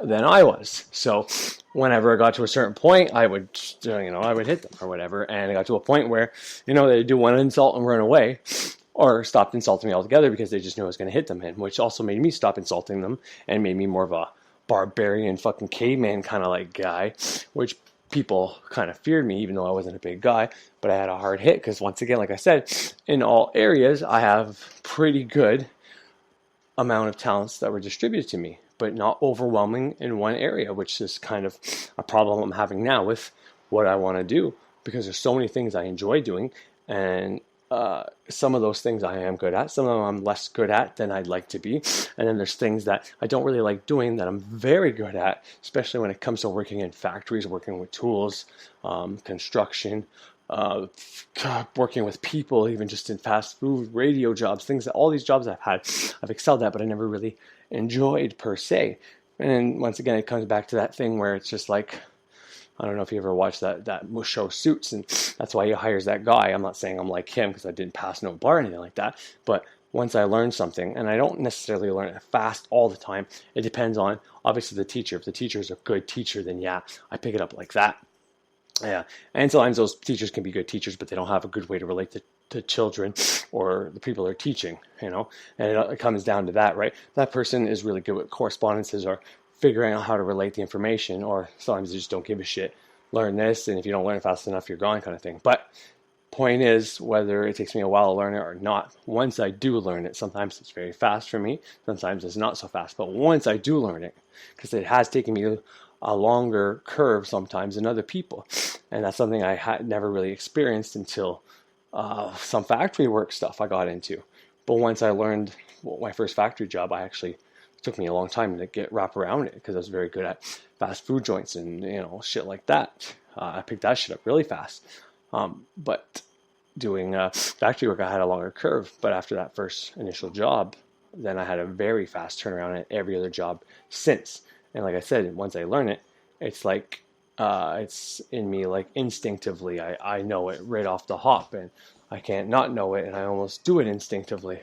than I was. So whenever I got to a certain point, I would hit them or whatever. And I got to a point where, they'd do one insult and run away, or stopped insulting me altogether because they just knew I was going to hit them, which also made me stop insulting them and made me more of a barbarian fucking caveman kind of like guy, which people kind of feared me, even though I wasn't a big guy. But I had a hard hit because, once again, like I said, in all areas, I have pretty good amount of talents that were distributed to me, but not overwhelming in one area, which is kind of a problem I'm having now with what I want to do, because there's so many things I enjoy doing, and some of those things I am good at, some of them I'm less good at than I'd like to be, and then there's things that I don't really like doing that I'm very good at, especially when it comes to working in factories, working with tools, construction, working with people, even just in fast food, radio jobs, all these jobs I've excelled at, but I never really enjoyed per se. And once again, it comes back to that thing where it's just like, I don't know if you ever watched that show Suits, and that's why he hires that guy. I'm not saying I'm like him because I didn't pass no bar or anything like that, but once I learn something, and I don't necessarily learn it fast all the time, it depends on, obviously, the teacher. If the teacher is a good teacher, then yeah, I pick it up like that. Yeah, and sometimes those teachers can be good teachers, but they don't have a good way to relate to children or the people they're teaching, and it comes down to that, right? That person is really good with correspondences or figuring out how to relate the information, or sometimes they just don't give a shit. Learn this, and if you don't learn it fast enough, you're gone, kind of thing. But point is, whether it takes me a while to learn it or not, once I do learn it, sometimes it's very fast for me, sometimes it's not so fast. But once I do learn it, because it has taken me a longer curve sometimes than other people, and that's something I had never really experienced until some factory work stuff I got into. But once I learned my first factory job, it took me a long time to wrap around it, because I was very good at fast food joints and shit like that. I picked that shit up really fast. But doing factory work, I had a longer curve. But after that first initial job, then I had a very fast turnaround at every other job since. And like I said, once I learn it, it's like it's in me, like instinctively. I know it right off the hop, and I can't not know it, and I almost do it instinctively.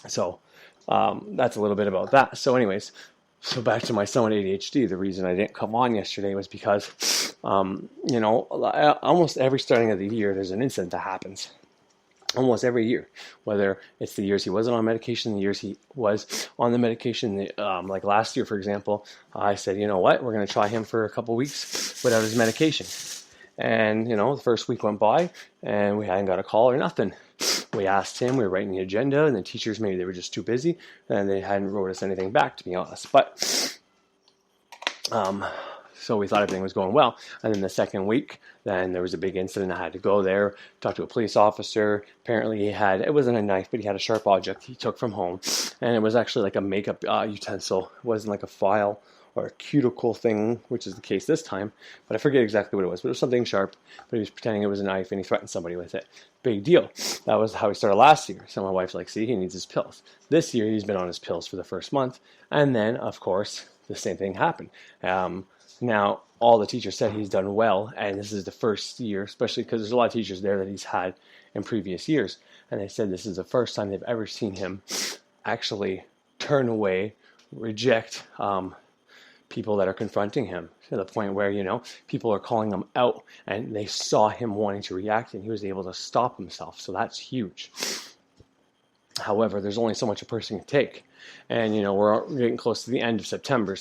So that's a little bit about that. So anyways, so back to my son with ADHD. The reason I didn't come on yesterday was because, almost every starting of the year, there's an incident that happens. Almost every year, whether it's the years he wasn't on medication, the years he was on the medication. Like last year, for example, I said, you know what, we're going to try him for a couple weeks without his medication. And, the first week went by and we hadn't got a call or nothing. We asked him, we were writing the agenda, and the teachers, maybe they were just too busy and they hadn't wrote us anything back, to be honest. But, so we thought everything was going well. And then the second week, then there was a big incident. I had to go there, talk to a police officer. Apparently it wasn't a knife, but he had a sharp object he took from home. And it was actually like a makeup utensil. It wasn't like a file or a cuticle thing, which is the case this time. But I forget exactly what it was. But it was something sharp. But he was pretending it was a knife, and he threatened somebody with it. Big deal. That was how he started last year. So my wife's like, see, he needs his pills. This year, he's been on his pills for the first month. And then, of course, the same thing happened. Now, all the teachers said he's done well, and this is the first year, especially because there's a lot of teachers there that he's had in previous years, and they said this is the first time they've ever seen him actually turn away, reject people that are confronting him, to the point where, people are calling him out, and they saw him wanting to react, and he was able to stop himself, so that's huge. However, there's only so much a person can take. And, we're getting close to the end of September,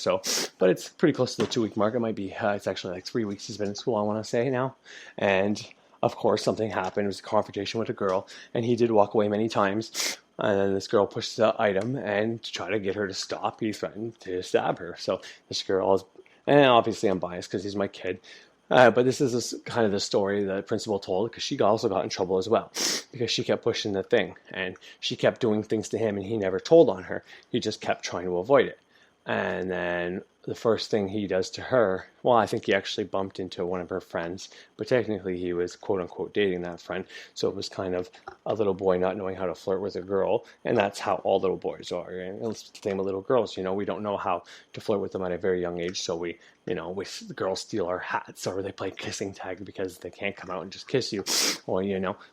but it's pretty close to the 2-week mark. It might be, it's actually like 3 weeks he's been in school, I want to say now. And, of course, something happened. It was a confrontation with a girl, and he did walk away many times. And then this girl pushed the item, and to try to get her to stop, he threatened to stab her. So this girl is, and obviously I'm biased because he's my kid. But this is kind of the story the principal told, because she also got in trouble as well, because she kept pushing the thing, and she kept doing things to him, and he never told on her. He just kept trying to avoid it. And then the first thing he does to her, well, I think he actually bumped into one of her friends, but technically he was quote-unquote dating that friend, so it was kind of a little boy not knowing how to flirt with a girl, and that's how all little boys are, and it's the same with little girls. We don't know how to flirt with them at a very young age, so the girls steal our hats, or they play kissing tag because they can't come out and just kiss you, or,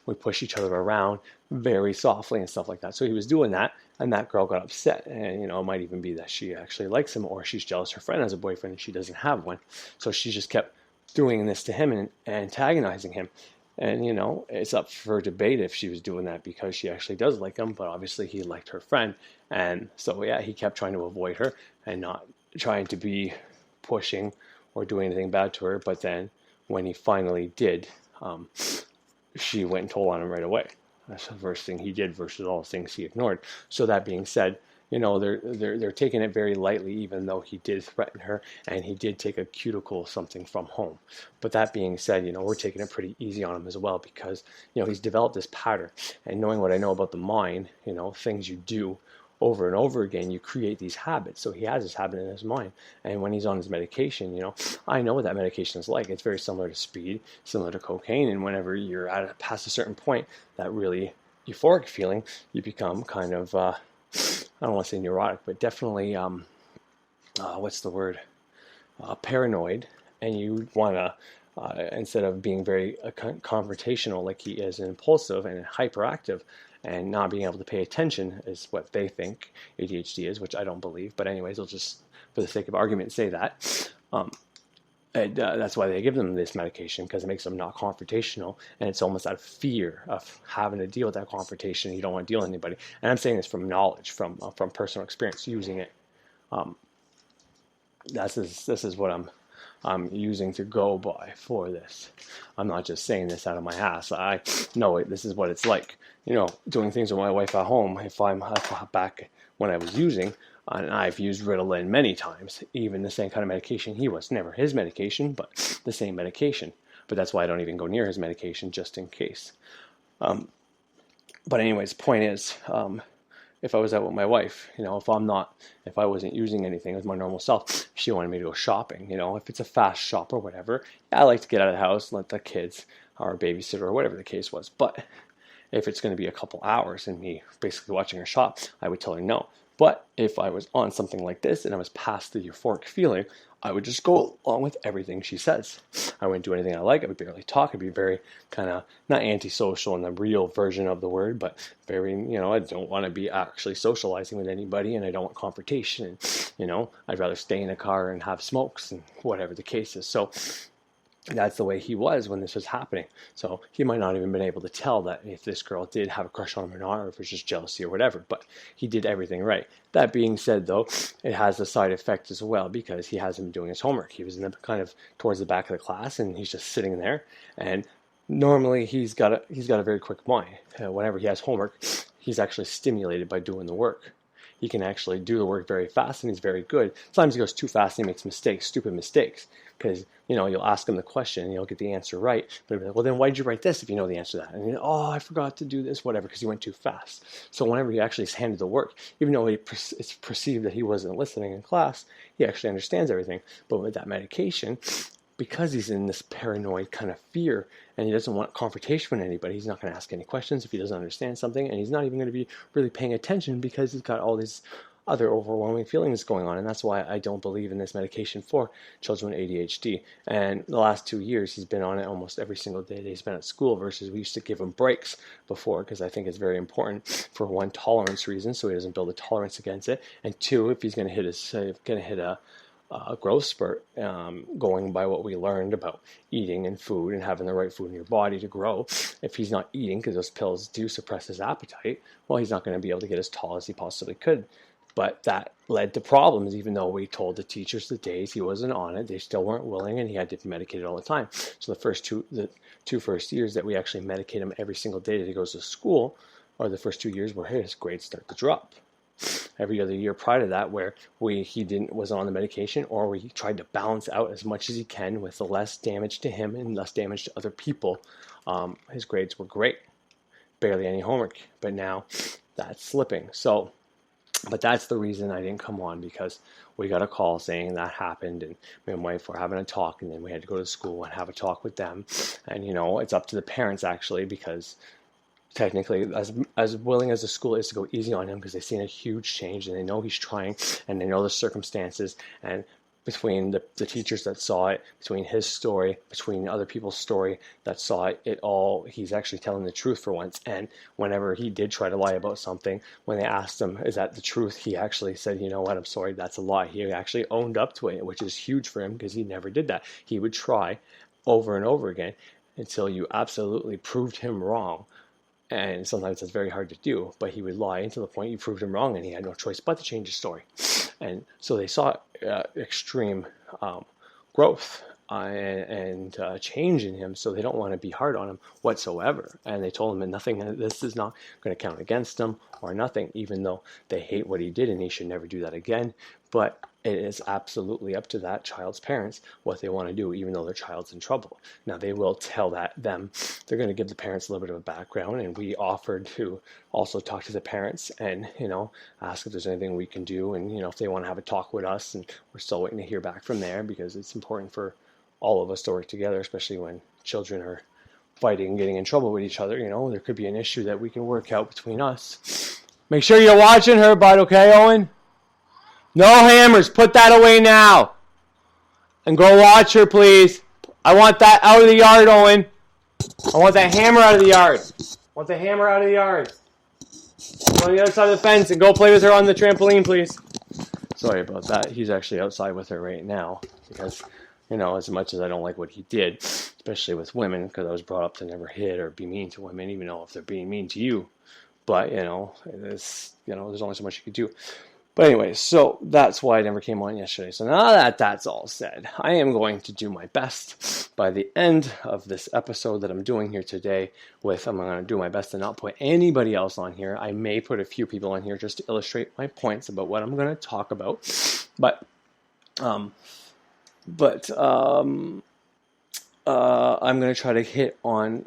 we push each other around very softly and stuff like that. So he was doing that, and that girl got upset, and, it might even be that she actually likes him, or she's jealous her friend has a boyfriend and she doesn't have one. So she just kept doing this to him and antagonizing him. And, it's up for debate if she was doing that because she actually does like him, but obviously he liked her friend. And so, yeah, he kept trying to avoid her and not trying to be pushing or doing anything bad to her. But then when he finally did, she went and told on him right away. That's the first thing he did versus all the things he ignored. So that being said, they're taking it very lightly, even though he did threaten her and he did take a cuticle something from home. But that being said, we're taking it pretty easy on him as well, because he's developed this pattern. And knowing what I know about the mind, things you do over and over again, you create these habits. So he has this habit in his mind. And when he's on his medication, I know what that medication is like. It's very similar to speed, similar to cocaine. And whenever you're past a certain point, that really euphoric feeling, you become kind of, I don't want to say neurotic, but definitely, what's the word? Paranoid. And you want to, instead of being very confrontational like he is, and impulsive and hyperactive, and not being able to pay attention is what they think ADHD is, which I don't believe. But anyways, I'll just, for the sake of argument, say that. And that's why they give them this medication, because it makes them not confrontational, and it's almost out of fear of having to deal with that confrontation. You don't want to deal with anybody. And I'm saying this from knowledge, from personal experience, using it This is what I'm using to go by for this. I'm not just saying this out of my ass. I know it. This is what it's like. Doing things with my wife at home. If I'm back when I was using, and I've used Ritalin many times, even the same kind of medication he was. Never his medication, but the same medication. But that's why I don't even go near his medication, just in case. But anyways, point is, if I was out with my wife, if I wasn't using anything as my normal self, she wanted me to go shopping, if it's a fast shop or whatever, I like to get out of the house, let the kids or a babysitter or whatever the case was. But if it's going to be a couple hours and me basically watching her shop, I would tell her no. But if I was on something like this and I was past the euphoric feeling, I would just go along with everything she says. I wouldn't do anything I like. I would barely talk. I'd be very kind of, not antisocial in the real version of the word, but very, I don't want to be actually socializing with anybody, and I don't want confrontation. And, I'd rather stay in a car and have smokes and whatever the case is. So that's the way he was when this was happening. So he might not even been able to tell that if this girl did have a crush on him or not, or if it was just jealousy or whatever, but he did everything right. That being said, though, it has a side effect as well, because he hasn't been doing his homework. He was in the kind of towards the back of the class, and he's just sitting there, and normally he's got a very quick mind. Whenever he has homework, he's actually stimulated by doing the work. He can actually do the work very fast, and he's very good. Sometimes he goes too fast and he makes mistakes, stupid mistakes, because, you'll ask him the question and you'll get the answer right. But he'll be like, well, then why did you write this if you know the answer to that? And I forgot to do this, whatever, because he went too fast. So whenever he actually is handed the work, even though it's perceived that he wasn't listening in class, he actually understands everything. But with that medication, because he's in this paranoid kind of fear and he doesn't want confrontation with anybody, he's not going to ask any questions if he doesn't understand something, and he's not even going to be really paying attention because he's got all these other overwhelming feelings going on. And that's why I don't believe in this medication for children with ADHD. And the last 2 years, he's been on it almost every single day that he's been at school, versus we used to give him breaks before, because I think it's very important for, one, tolerance reasons, so he doesn't build a tolerance against it, and two, if he's going to hit a growth spurt, going by what we learned about eating and food and having the right food in your body to grow. If he's not eating, because those pills do suppress his appetite, well, he's not going to be able to get as tall as he possibly could. But that led to problems, even though we told the teachers the days he wasn't on it, they still weren't willing, and he had to be medicated all the time. So the two first years that we actually medicate him every single day that he goes to school, are the first 2 years where his grades start to drop. Every other year prior to that, where he wasn't on the medication, or we tried to balance out as much as he can with the less damage to him and less damage to other people, his grades were great. Barely any homework. But now that's slipping. But that's the reason I didn't come on, because we got a call saying that happened, and me and my wife were having a talk, and then we had to go to school and have a talk with them. And, it's up to the parents, actually, because technically, as willing as the school is to go easy on him, because they've seen a huge change, and they know he's trying, and they know the circumstances, and between the teachers that saw it, between his story, between other people's story that saw it all, he's actually telling the truth for once. And whenever he did try to lie about something, when they asked him, is that the truth, he actually said, you know what, I'm sorry, that's a lie. He actually owned up to it, which is huge for him, because he never did that. He would try over and over again until you absolutely proved him wrong. And sometimes that's very hard to do, but he would lie until the point you proved him wrong, and he had no choice but to change his story. And so they saw extreme growth and change in him, so they don't want to be hard on him whatsoever. And they told him that this is not going to count against him or nothing, even though they hate what he did and he should never do that again. But it is absolutely up to that child's parents what they want to do, even though their child's in trouble. Now, they will tell them. They're going to give the parents a little bit of a background, and we offered to also talk to the parents and, ask if there's anything we can do, and, if they want to have a talk with us, and we're still waiting to hear back from there, because it's important for all of us to work together, especially when children are fighting and getting in trouble with each other. There could be an issue that we can work out between us. Make sure you're watching her, bud, okay, Owen? No hammers. Put that away now. And go watch her, please. I want that out of the yard, Owen. I want that hammer out of the yard. I want the hammer out of the yard. Go on the other side of the fence and go play with her on the trampoline, please. Sorry about that. He's actually outside with her right now, because, as much as I don't like what he did, especially with women, because I was brought up to never hit or be mean to women, even though if they're being mean to you. But, there's only so much you can do. But anyway, so that's why I never came on yesterday. So now that that's all said, I am going to do my best by the end of this episode that I'm doing here today I'm going to do my best to not put anybody else on here. I may put a few people on here just to illustrate my points about what I'm going to talk about. But I'm going to try to hit on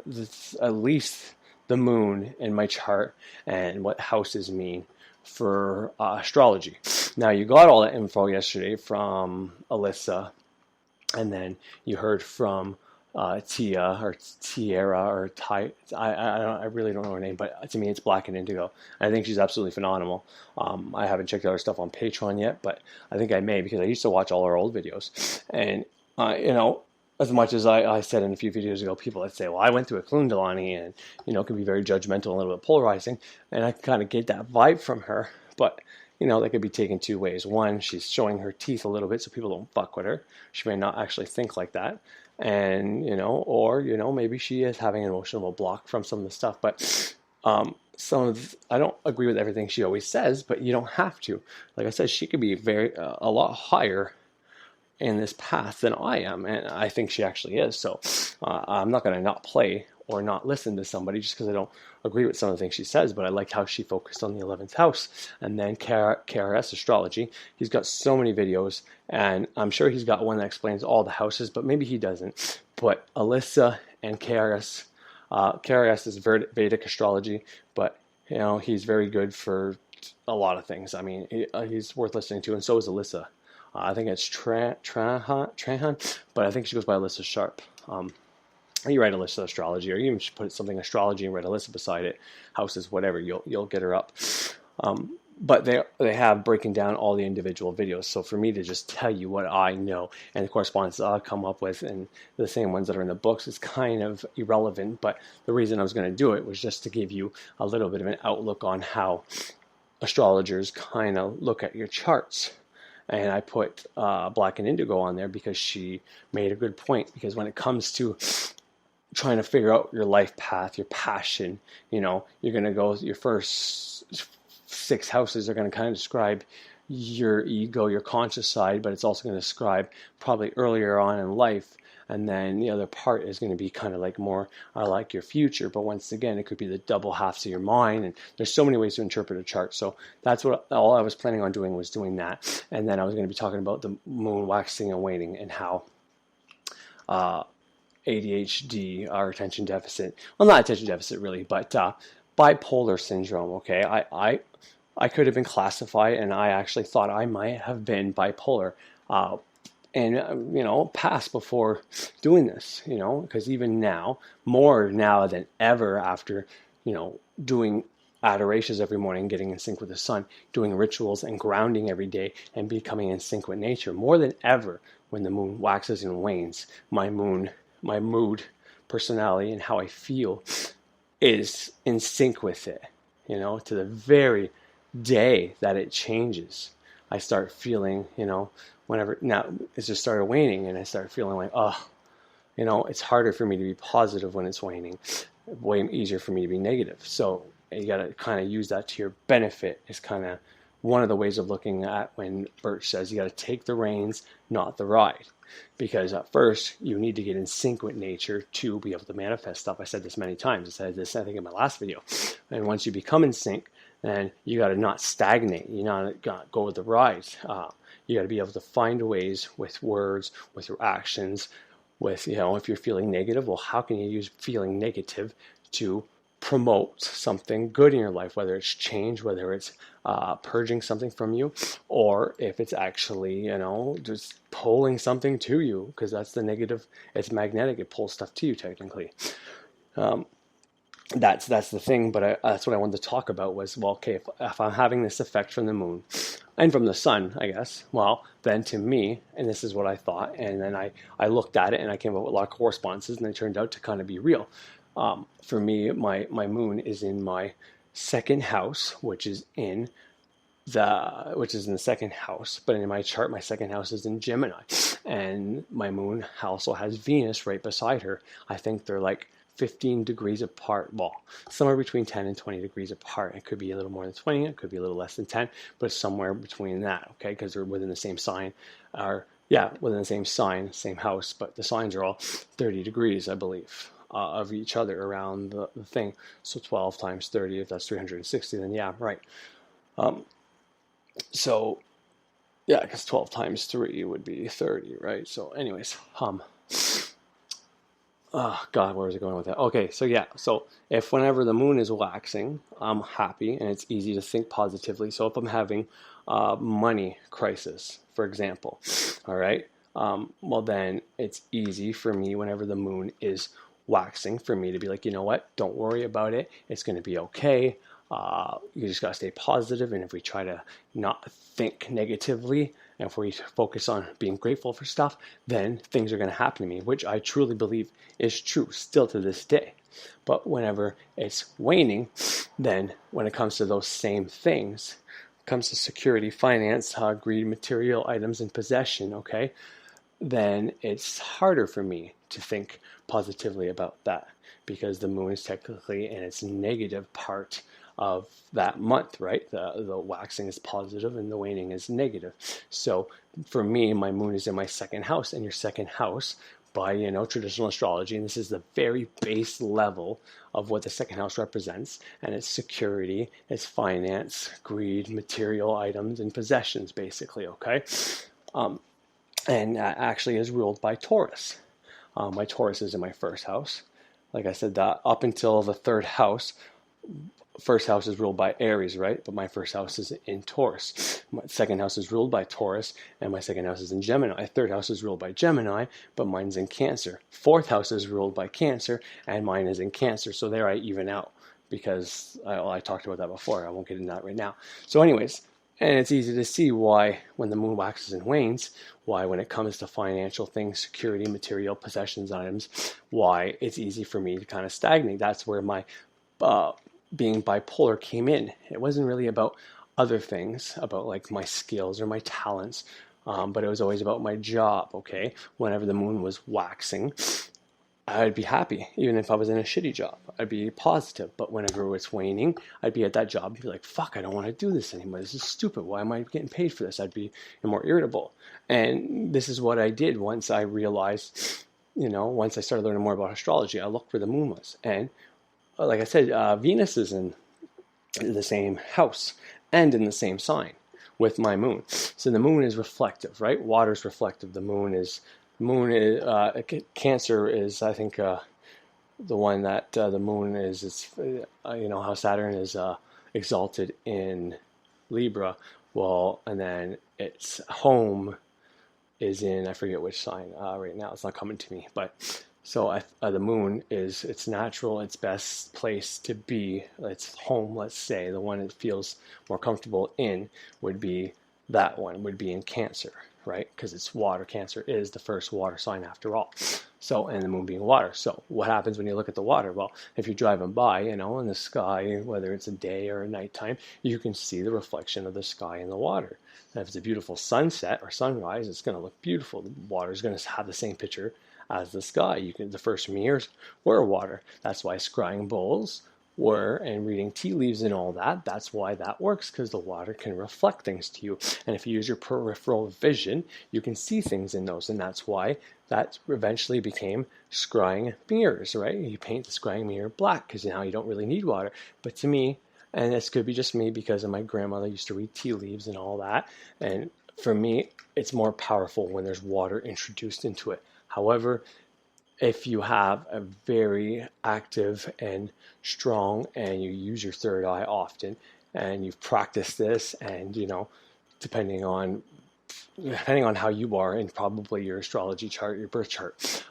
at least the moon in my chart and what houses mean for astrology. Now, you got all that info yesterday from Alyssa, and then you heard from Tia or Tierra or Ty. I really don't know her name, but to me it's Black and Indigo. I think she's absolutely phenomenal. I haven't checked out her stuff on Patreon yet, but I think I may, because I used to watch all her old videos. And as much as I said in a few videos ago, people that say, well, I went through a Kundalini and, it can be very judgmental and a little bit polarizing. And I kind of get that vibe from her. But, that could be taken two ways. One, she's showing her teeth a little bit so people don't fuck with her. She may not actually think like that. And, or, maybe she is having an emotional block from some of the stuff. But I don't agree with everything she always says, but you don't have to. Like I said, she could be a lot higher in this path than I am, and I think she actually is. So I'm not going to not play or not listen to somebody just because I don't agree with some of the things she says, but I like how she focused on the 11th house. And then KRS Astrology, he's got so many videos, and I'm sure he's got one that explains all the houses, but maybe he doesn't. But Alyssa and KRS is Vedic Astrology, but he's very good for a lot of things. I mean, he's worth listening to, and so is Alyssa. I think it's Trahan, but I think she goes by Alyssa Sharp. You write Alyssa Astrology, or you even should put something astrology and write Alyssa beside it. Houses, whatever, you'll get her up. But they have breaking down all the individual videos. So for me to just tell you what I know and the correspondence I'll come up with and the same ones that are in the books is kind of irrelevant. But the reason I was going to do it was just to give you a little bit of an outlook on how astrologers kind of look at your charts. And I put Black and Indigo on there because she made a good point. Because when it comes to trying to figure out your life path, your passion, you're going to go, your first 6 houses are going to kind of describe your ego, your conscious side, but it's also going to describe probably earlier on in life. And then the other part is going to be kind of like more like your future. But once again, it could be the double halves of your mind. And there's so many ways to interpret a chart. So that's what all I was planning on doing, was doing that. And then I was going to be talking about the moon waxing and waning and how ADHD, our attention deficit, well, not attention deficit really, but bipolar syndrome, okay? I could have been classified, and I actually thought I might have been bipolar. And pass before doing this, because even now, more now than ever after, doing adorations every morning, getting in sync with the sun, doing rituals and grounding every day and becoming in sync with nature, more than ever when the moon waxes and wanes, my mood, personality, and how I feel is in sync with it, to the very day that it changes. I start feeling, whenever now it's just started waning, and I start feeling like, it's harder for me to be positive when it's waning, way easier for me to be negative. So you got to kind of use that to your benefit. Is kind of one of the ways of looking at when Birch says you got to take the reins, not the ride. Because at first you need to get in sync with nature to be able to manifest stuff. I said this many times. I said this, I think, in my last video. And once you become in sync, then you got to not stagnate. You not got to go with the ride. You got to be able to find ways with words, with your actions, with, if you're feeling negative, well, how can you use feeling negative to promote something good in your life, whether it's change, whether it's purging something from you, or if it's actually, just pulling something to you, because that's the negative. It's magnetic. It pulls stuff to you, technically. That's the thing, but that's what I wanted to talk about was, well, okay, if I'm having this effect from the moon and from the sun, I guess, well, then to me, and this is what I thought, and then I looked at it and I came up with a lot of correspondences, and they turned out to kind of be real. For me, my moon is in my second house, which is in the second house, but in my chart, my second house is in Gemini, and my moon also has Venus right beside her. I think they're like 15 degrees apart. Well, somewhere between 10 and 20 degrees apart. It could be a little more than 20. It could be a little less than 10, but somewhere between that, okay? Because they're within the same sign, within the same sign, same house, but the signs are all 30 degrees, I believe, of each other around the thing. So 12 times 30, if that's 360, then yeah, right. So yeah, because 12 times 3 would be 30, right? So anyways, oh God, where was I going with that? Okay, so yeah, so if whenever the moon is waxing, I'm happy and it's easy to think positively. So if I'm having money crisis, for example, all right, well then it's easy for me whenever the moon is waxing for me to be like, you know what, don't worry about it. It's going to be okay. You just got to stay positive. And if we try to not think negatively, and if we focus on being grateful for stuff, then things are going to happen to me, which I truly believe is true still to this day. But whenever it's waning, then when it comes to those same things, it comes to security, finance, greed, material items, and possession, okay, then it's harder for me to think positively about that because the moon is technically in its negative part of that month, right? The waxing is positive and the waning is negative. So for me, my moon is in my second house, and your second house by, traditional astrology, and this is the very base level of what the second house represents, and it's security, it's finance, greed, material items, and possessions, basically, okay? And actually is ruled by Taurus. My Taurus is in my first house. Like I said, that up until the third house, first house is ruled by Aries, right? But my first house is in Taurus. My second house is ruled by Taurus, and my second house is in Gemini. Third house is ruled by Gemini, but mine's in Cancer. Fourth house is ruled by Cancer, and mine is in Cancer. So there I even out because I talked about that before. I won't get into that right now. So anyways, and it's easy to see why when the moon waxes and wanes, why when it comes to financial things, security, material, possessions, items, why it's easy for me to kind of stagnate. That's where my being bipolar came in. It wasn't really about other things, about like my skills or my talents, but it was always about my job, okay? Whenever the moon was waxing, I'd be happy, even if I was in a shitty job. I'd be positive, but whenever it's waning, I'd be at that job and be like, fuck, I don't want to do this anymore. This is stupid. Why am I getting paid for this? I'd be more irritable. And this is what I did once I realized, once I started learning more about astrology, I looked where the moon was. And like I said, Venus is in the same house and in the same sign with my moon. So the moon is reflective, right? Water is reflective. The moon is Cancer is, I think, the one that the moon is. It's how Saturn is exalted in Libra. Well, and then its home is in, I forget which sign right now. It's not coming to me, but. So the moon is its natural, its best place to be, its home, let's say, the one it feels more comfortable in would be that one, would be in Cancer, right? Because it's water. Cancer is the first water sign after all. So, and the moon being water. So what happens when you look at the water? Well, if you're driving by, in the sky, whether it's a day or a nighttime, you can see the reflection of the sky in the water. And if it's a beautiful sunset or sunrise, it's going to look beautiful. The water is going to have the same picture as the sky. The first mirrors were water. That's why scrying bowls were, and reading tea leaves and all that. That's why that works, because the water can reflect things to you. And if you use your peripheral vision, you can see things in those. And that's why that eventually became scrying mirrors, right? You paint the scrying mirror black because now you don't really need water. But to me, and this could be just me because of my grandmother used to read tea leaves and all that. And for me, it's more powerful when there's water introduced into it. However, if you have a very active and strong, and you use your third eye often, and you've practiced this, and depending on how you are, and probably your astrology chart, your birth chart,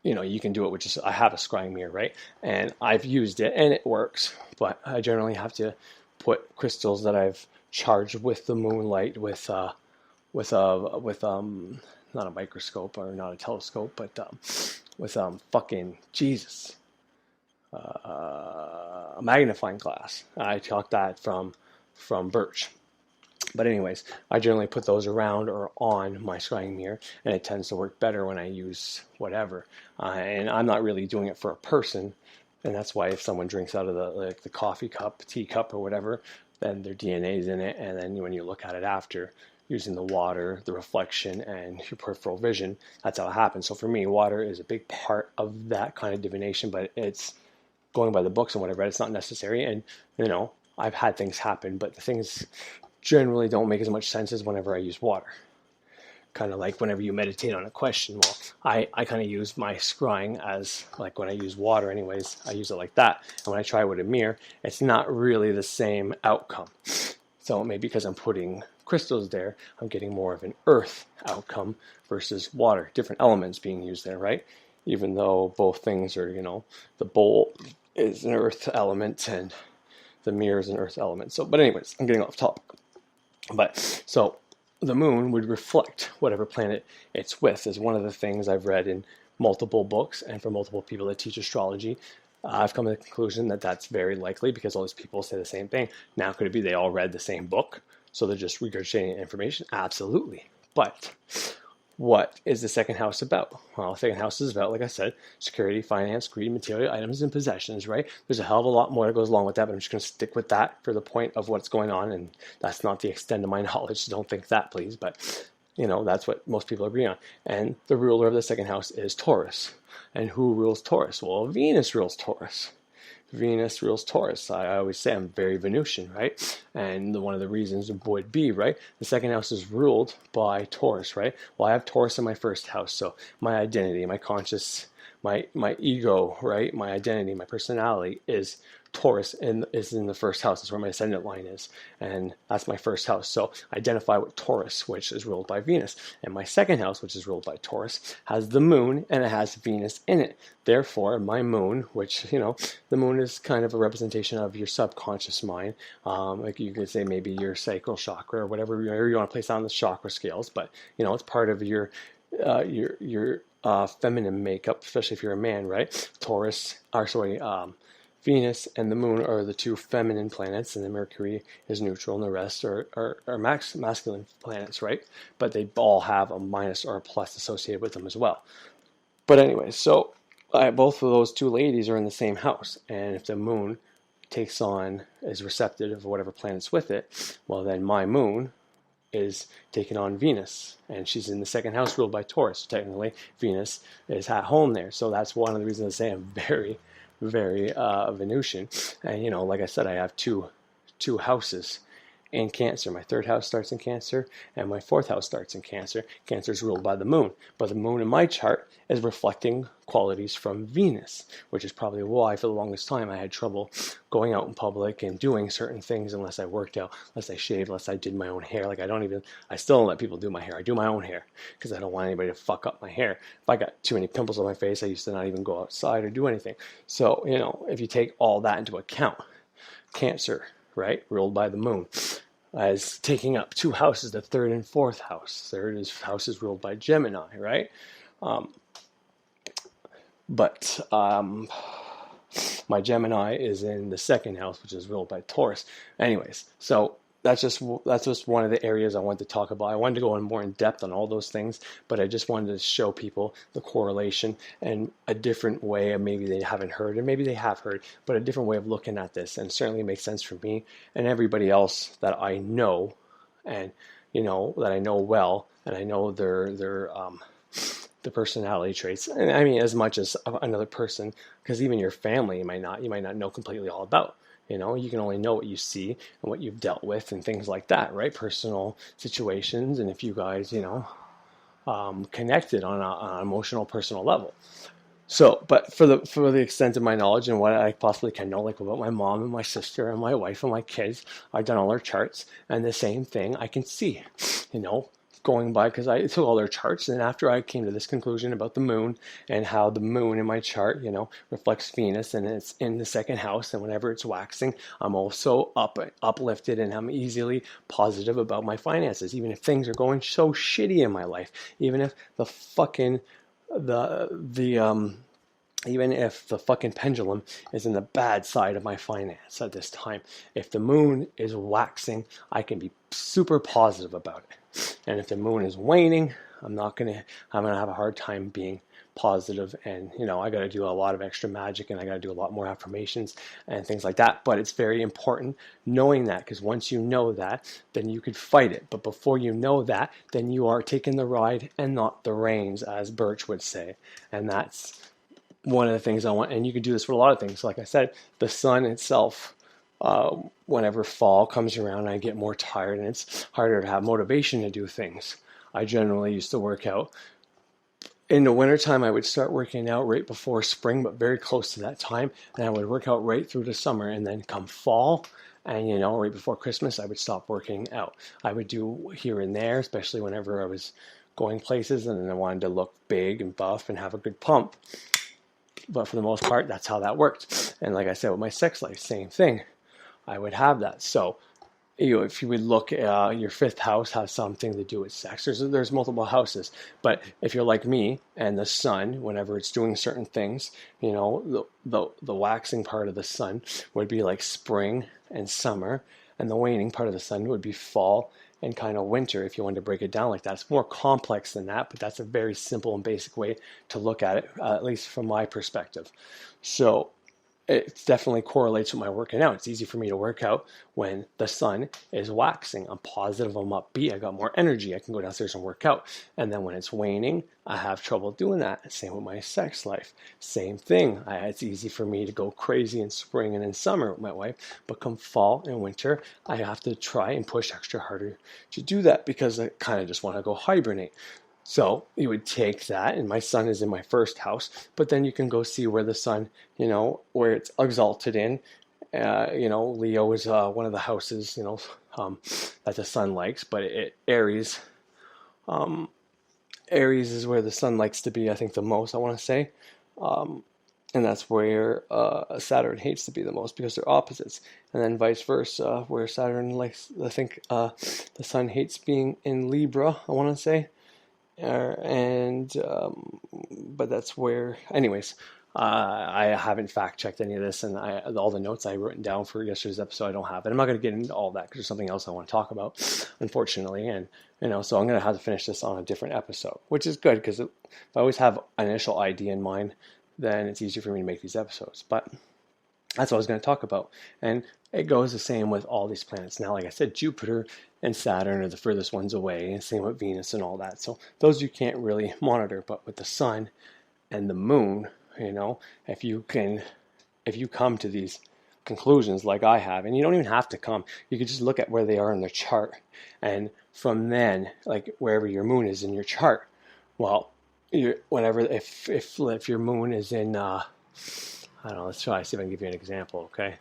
you can do it. Which is, I have a scrying mirror, right, and I've used it, and it works. But I generally have to put crystals that I've charged with the moonlight, with not a microscope or not a telescope, but with fucking Jesus, a magnifying glass. I took that from Birch, But anyways, I generally put those around or on my scrying mirror, and it tends to work better when I use whatever. And I'm not really doing it for a person, and that's why if someone drinks out of the coffee cup, tea cup, or whatever, then their DNA's in it, and then when you look at it after, using the water, the reflection, and your peripheral vision, that's how it happens. So for me, water is a big part of that kind of divination, but it's going by the books and whatever. It's not necessary, and I've had things happen, but the things generally don't make as much sense as whenever I use water. Kind of like whenever you meditate on a question. Well, I kind of use my scrying as like when I use water anyways, I use it like that. And when I try with a mirror, it's not really the same outcome. So maybe because I'm putting crystals there, I'm getting more of an earth outcome versus water, different elements being used there, right? Even though both things are, the bowl is an earth element and the mirror is an earth element. So, but anyways, I'm getting off topic. But so the moon would reflect whatever planet it's with is one of the things I've read in multiple books and from multiple people that teach astrology. I've come to the conclusion that that's very likely because all these people say the same thing. Now, could it be they all read the same book, so they're just regurgitating information? Absolutely. But what is the second house about? Well, the second house is about, like I said, security, finance, greed, material items, and possessions, right? There's a hell of a lot more that goes along with that, but I'm just going to stick with that for the point of what's going on, and that's not the extent of my knowledge, so don't think that, please. But, that's what most people agree on. And the ruler of the second house is Taurus. And who rules Taurus? Well, Venus rules Taurus. Venus rules Taurus. I always say I'm very Venusian, right? And one of the reasons would be, right, the second house is ruled by Taurus, right? Well, I have Taurus in my first house, so my identity, my conscious, my ego, right, my identity, my personality is Taurus is in the first house. That's where my ascendant line is, and that's my first house. So identify with Taurus, which is ruled by Venus, and my second house, which is ruled by Taurus, has the moon and it has Venus in it. Therefore, my moon, which the moon is kind of a representation of your subconscious mind. Like you could say maybe your sacral chakra or whatever you want to place on the chakra scales, but it's part of your feminine makeup, especially if you're a man, right? Venus and the moon are the two feminine planets, and then Mercury is neutral, and the rest are masculine planets, right? But they all have a minus or a plus associated with them as well. But anyway, so both of those two ladies are in the same house, and if the moon is receptive of whatever planet's with it, well, then my moon is taking on Venus, and she's in the second house ruled by Taurus. So technically, Venus is at home there. So that's one of the reasons I say I'm very, very Venusian. And like I said, I have two houses in Cancer. My third house starts in Cancer, and my fourth house starts in Cancer. Cancer is ruled by the moon, but the moon in my chart is reflecting qualities from Venus, which is probably why for the longest time I had trouble going out in public and doing certain things unless I worked out, unless I shaved, unless I did my own hair. Like I still don't let people do my hair. I do my own hair because I don't want anybody to fuck up my hair. If I got too many pimples on my face, I used to not even go outside or do anything. So, if you take all that into account, Cancer, right, ruled by the moon, as taking up two houses, the third and fourth house. Third house is ruled by Gemini, right? But my Gemini is in the second house, which is ruled by Taurus. Anyways, so that's just one of the areas I wanted to talk about. I wanted to go in more in depth on all those things, but I just wanted to show people the correlation and a different way, and maybe they haven't heard, and maybe they have heard, but a different way of looking at this, and certainly makes sense for me and everybody else that I know, and that I know well, and I know their personality traits, and I mean as much as another person, because even your family you might not know completely all about. You can only know what you see and what you've dealt with and things like that, right? Personal situations, and if you guys, connected on an emotional, personal level. So, but for the extent of my knowledge and what I possibly can know, like about my mom and my sister and my wife and my kids, I've done all their charts, and the same thing I can see, going by, because I took all their charts, and after I came to this conclusion about the moon and how the moon in my chart, reflects Venus, and it's in the second house, and whenever it's waxing, I'm also uplifted, and I'm easily positive about my finances, even if things are going so shitty in my life, even if the even if the fucking pendulum is in the bad side of my finance at this time, if the moon is waxing, I can be super positive about it. And if the moon is waning, I'm gonna have a hard time being positive. And I got to do a lot of extra magic, and I got to do a lot more affirmations and things like that. But it's very important knowing that, because once you know that, then you could fight it. But before you know that, then you are taking the ride and not the reins, as Birch would say. And that's one of the things I want. And you can do this for a lot of things. Like I said, the sun itself, whenever fall comes around, I get more tired and it's harder to have motivation to do things. I generally used to work out. In the wintertime, I would start working out right before spring, but very close to that time. And I would work out right through the summer. And then come fall, and right before Christmas, I would stop working out. I would do here and there, especially whenever I was going places and I wanted to look big and buff and have a good pump. But for the most part, that's how that worked. And like I said, with my sex life, same thing. I would have that. So, if you would look at your fifth house has something to do with sex. There's multiple houses. But if you're like me and the sun, whenever it's doing certain things, the waxing part of the sun would be like spring and summer, and the waning part of the sun would be fall and kind of winter, if you wanted to break it down like that. It's more complex than that, but that's a very simple and basic way to look at it, at least from my perspective. So it definitely correlates with my working out. It's easy for me to work out when the sun is waxing. I'm positive, I'm upbeat, I got more energy, I can go downstairs and work out. And then when it's waning, I have trouble doing that. Same with my sex life. Same thing. It's easy for me to go crazy in spring and in summer with my wife, but come fall and winter, I have to try and push extra harder to do that because I kind of just want to go hibernate. So you would take that, and my sun is in my first house, but then you can go see where the sun, where it's exalted in. Leo is one of the houses, that the sun likes, but Aries is where the sun likes to be, I think, the most, I want to say. And that's where Saturn hates to be the most, because they're opposites. And then vice versa, where Saturn likes, I think, the sun hates being in Libra, I want to say. But that's where, anyways, I haven't fact checked any of this, and all the notes I written down for yesterday's episode, I don't have it. I'm not going to get into all that because there's something else I want to talk about, unfortunately, and so I'm going to have to finish this on a different episode, which is good because if I always have an initial idea in mind, then it's easier for me to make these episodes. But that's what I was going to talk about, and it goes the same with all these planets. Now, like I said, Jupiter and Saturn are the furthest ones away, and same with Venus and all that. So those you can't really monitor. But with the sun and the moon, if you come to these conclusions like I have, and you don't even have to come, you can just look at where they are in their chart, and from then, like wherever your moon is in your chart, well, if your moon is in, I don't know, let's try see if I can give you an example, okay?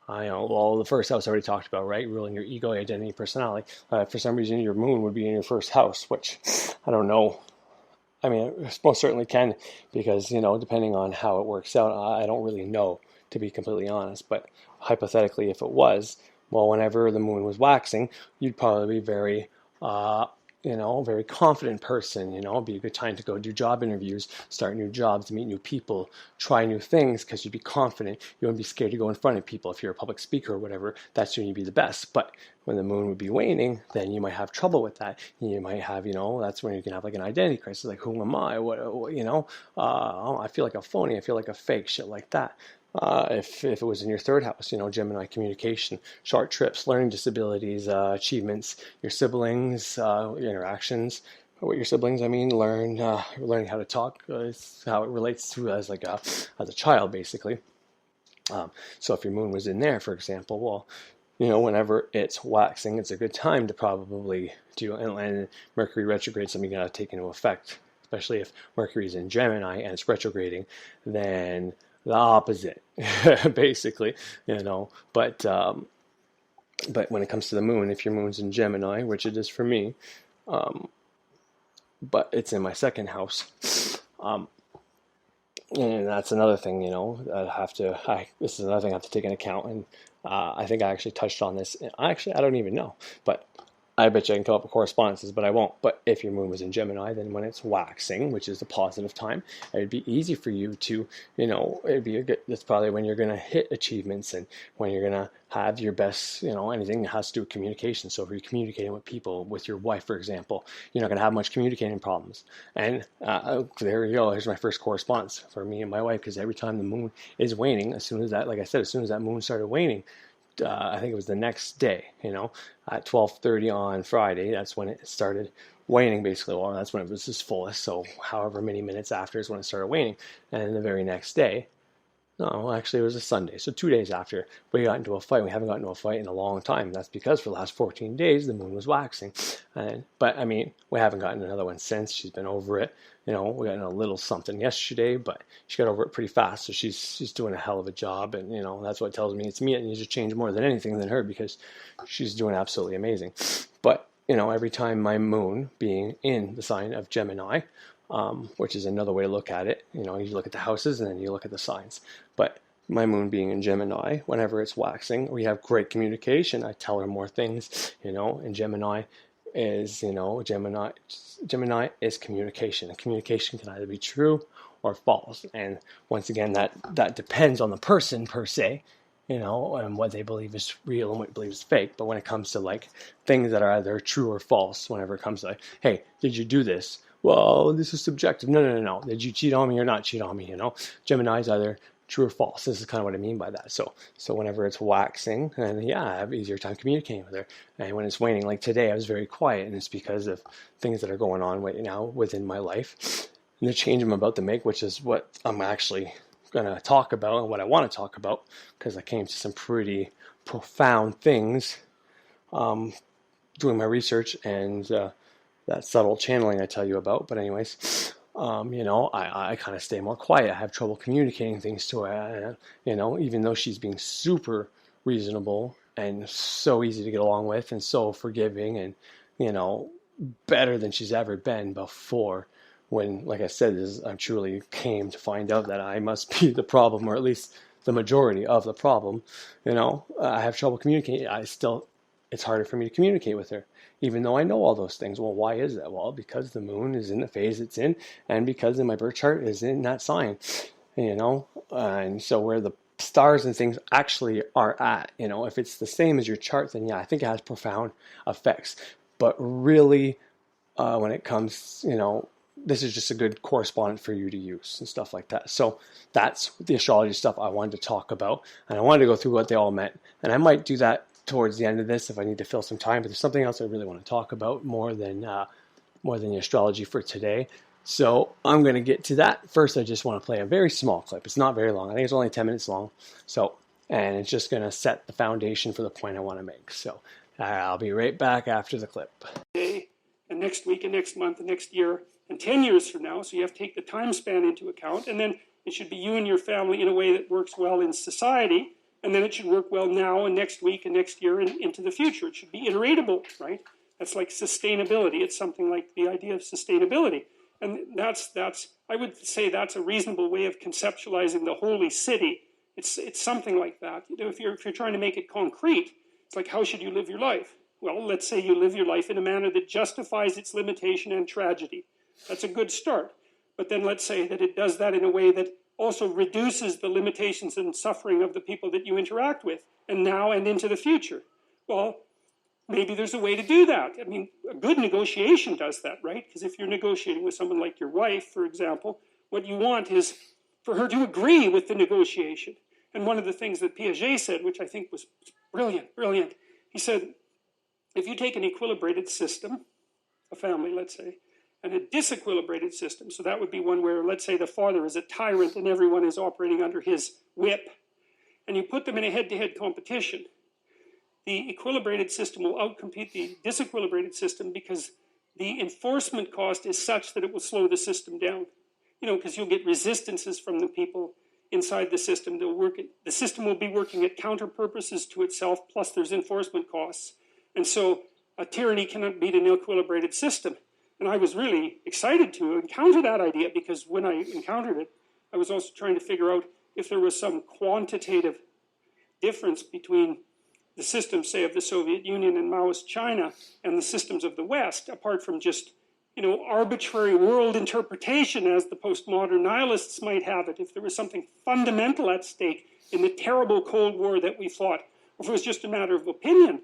I know, well, the first house I already talked about, right? Ruling your ego, identity, personality. For some reason, your moon would be in your first house, which I don't know. I mean, it most certainly can, because, depending on how it works out, I don't really know, to be completely honest. But hypothetically, if it was, well, whenever the moon was waxing, you'd probably be very very confident person, it'd be a good time to go do job interviews, start new jobs, meet new people, try new things, because you'd be confident. You wouldn't be scared to go in front of people. If you're a public speaker or whatever, that's when you'd be the best. But when the moon would be waning, then you might have trouble with that. You might have, that's when you can have like an identity crisis, like, who am I? I feel like a phony, I feel like a fake, shit like that. If it was in your third house, Gemini, communication, short trips, learning disabilities, achievements, your siblings, your interactions with your siblings, learning how to talk, how it relates to as a child, basically. So if your moon was in there, for example, well, whenever it's waxing, it's a good time to probably do, and Mercury retrograde, something you got to take into effect, especially if Mercury's in Gemini and it's retrograding, then the opposite, basically, but when it comes to the moon, if your moon's in Gemini, which it is for me, but it's in my second house, and that's another thing, this is another thing I have to take into account, and I think I actually touched on this, I don't even know, but I bet you I can come up with correspondences, but I won't. But if your moon was in Gemini, then when it's waxing, which is the positive time, it'd be easy for you to, it'd be that's probably when you're going to hit achievements and when you're going to have your best, anything that has to do with communication. So if you're communicating with people, with your wife, for example, you're not going to have much communicating problems. And there you go. Here's my first correspondence for me and my wife, because every time the moon is waning, as soon as that, like I said, as soon as that moon started waning, I think it was the next day, at 12:30 on Friday. That's when it started waning, basically. Well, that's when it was its fullest. So however many minutes after is when it started waning. And then the very next day, no, actually it was a Sunday. So 2 days after, we got into a fight. We haven't gotten into a fight in a long time. That's because for the last 14 days, the moon was waxing. But I mean, we haven't gotten another one since. She's been over it. We got in a little something yesterday, but she got over it pretty fast. So she's doing a hell of a job. And, that's what tells me it's me that needs to change more than anything than her, because she's doing absolutely amazing. But, every time my moon being in the sign of Gemini, which is another way to look at it. You look at the houses and then you look at the signs. But my moon being in Gemini, whenever it's waxing, we have great communication. I tell her more things, and Gemini is, Gemini is communication. And communication can either be true or false. And once again, that depends on the person per se, and what they believe is real and what they believe is fake. But when it comes to like things that are either true or false, whenever it comes to like, hey, did you do this? Well, this is subjective. No. Did you cheat on me or not cheat on me? Gemini is either true or false. This is kind of what I mean by that. So whenever it's waxing, and I have easier time communicating with her. And when it's waning, like today, I was very quiet, and it's because of things that are going on right now within my life. And the change I'm about to make, which is what I'm actually going to talk about and what I want to talk about, because I came to some pretty profound things doing my research and that subtle channeling I tell you about. But anyways, I kind of stay more quiet. I have trouble communicating things to her, even though she's being super reasonable and so easy to get along with and so forgiving and, better than she's ever been before. When, like I said, I truly came to find out that I must be the problem, or at least the majority of the problem. I have trouble communicating. It's harder for me to communicate with her, even though I know all those things. Well, why is that? Well, because the moon is in the phase it's in, and because my birth chart is in that sign, and so where the stars and things actually are at, if it's the same as your chart, then I think it has profound effects. But really, when it comes, this is just a good correspondent for you to use and stuff like that. So that's the astrology stuff I wanted to talk about, and I wanted to go through what they all meant, and I might do that towards the end of this if I need to fill some time. But there's something else I really want to talk about more than the astrology for today. So I'm going to get to that. First, I just want to play a very small clip. It's not very long. I think it's only 10 minutes long. And it's just going to set the foundation for the point I want to make. So I'll be right back after the clip. Today, and next week, and next month, and next year, and 10 years from now. So you have to take the time span into account. And then it should be you and your family in a way that works well in society. And then it should work well now and next week and next year and into the future. It should be iteratable, right? That's like sustainability. It's something like the idea of sustainability. And that's I would say that's a reasonable way of conceptualizing the holy city. It's something like that. If you're trying to make it concrete, it's like, how should you live your life? Well, let's say you live your life in a manner that justifies its limitation and tragedy. That's a good start. But then let's say that it does that in a way that also reduces the limitations and suffering of the people that you interact with, and now and into the future. Well, maybe there's a way to do that. I mean, a good negotiation does that, right? Because if you're negotiating with someone like your wife, for example, what you want is for her to agree with the negotiation. And one of the things that Piaget said, which I think was brilliant, he said, if you take an equilibrated system, a family, let's say, and a disequilibrated system, so that would be one where, let's say, the father is a tyrant and everyone is operating under his whip, and you put them in a head-to-head competition, the equilibrated system will outcompete the disequilibrated system because the enforcement cost is such that it will slow the system down. Because you'll get resistances from the people inside the system. The system will be working at counter purposes to itself, plus there's enforcement costs. And so a tyranny cannot beat an equilibrated system. And I was really excited to encounter that idea, because when I encountered it, I was also trying to figure out if there was some quantitative difference between the systems, say, of the Soviet Union and Maoist China and the systems of the West, apart from just, arbitrary world interpretation as the postmodern nihilists might have it, if there was something fundamental at stake in the terrible Cold War that we fought, or if it was just a matter of opinion,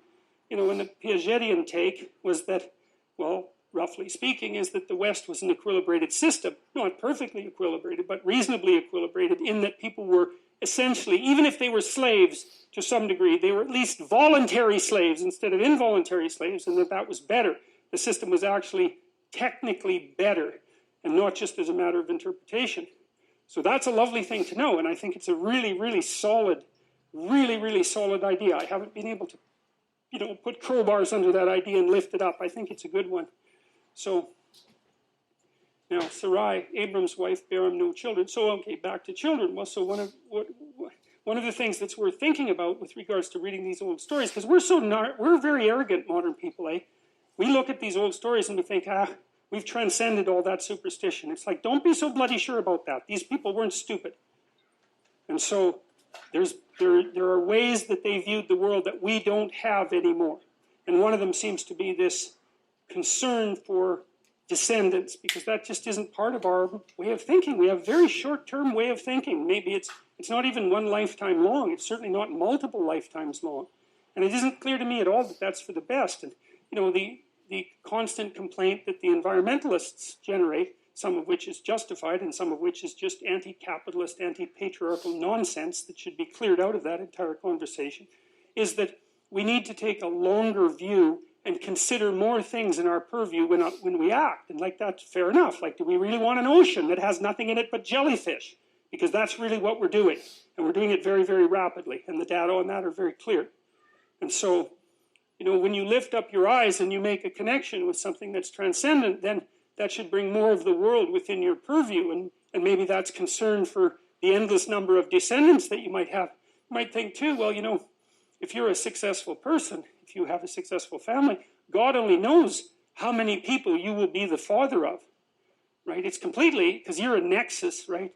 and the Piagetian take was that, well, roughly speaking, is that the West was an equilibrated system, not perfectly equilibrated, but reasonably equilibrated, in that people were essentially, even if they were slaves to some degree, they were at least voluntary slaves instead of involuntary slaves, and that was better. The system was actually technically better, and not just as a matter of interpretation. So that's a lovely thing to know, and I think it's a really, really solid idea. I haven't been able to, put crowbars under that idea and lift it up. I think it's a good one. So, now Sarai, Abram's wife, bare him no children. So, okay, back to children. Well, so one of the things that's worth thinking about with regards to reading these old stories, because we're very arrogant modern people, eh? We look at these old stories and we think, we've transcended all that superstition. It's like, don't be so bloody sure about that. These people weren't stupid. And so there are ways that they viewed the world that we don't have anymore. And one of them seems to be this concern for descendants, because that just isn't part of our way of thinking. We have a very short-term way of thinking. Maybe it's not even one lifetime long. It's certainly not multiple lifetimes long. And it isn't clear to me at all that that's for the best. And, the constant complaint that the environmentalists generate, some of which is justified and some of which is just anti-capitalist, anti-patriarchal nonsense that should be cleared out of that entire conversation, is that we need to take a longer view and consider more things in our purview when we act. And like, that's fair enough. Like, do we really want an ocean that has nothing in it but jellyfish? Because that's really what we're doing. And we're doing it very, very rapidly. And the data on that are very clear. And so, when you lift up your eyes and you make a connection with something that's transcendent, then that should bring more of the world within your purview. And maybe that's concern for the endless number of descendants that you might have. You might think too, well, if you're a successful person, if you have a successful family, God only knows how many people you will be the father of, right? It's completely, because you're a nexus, right?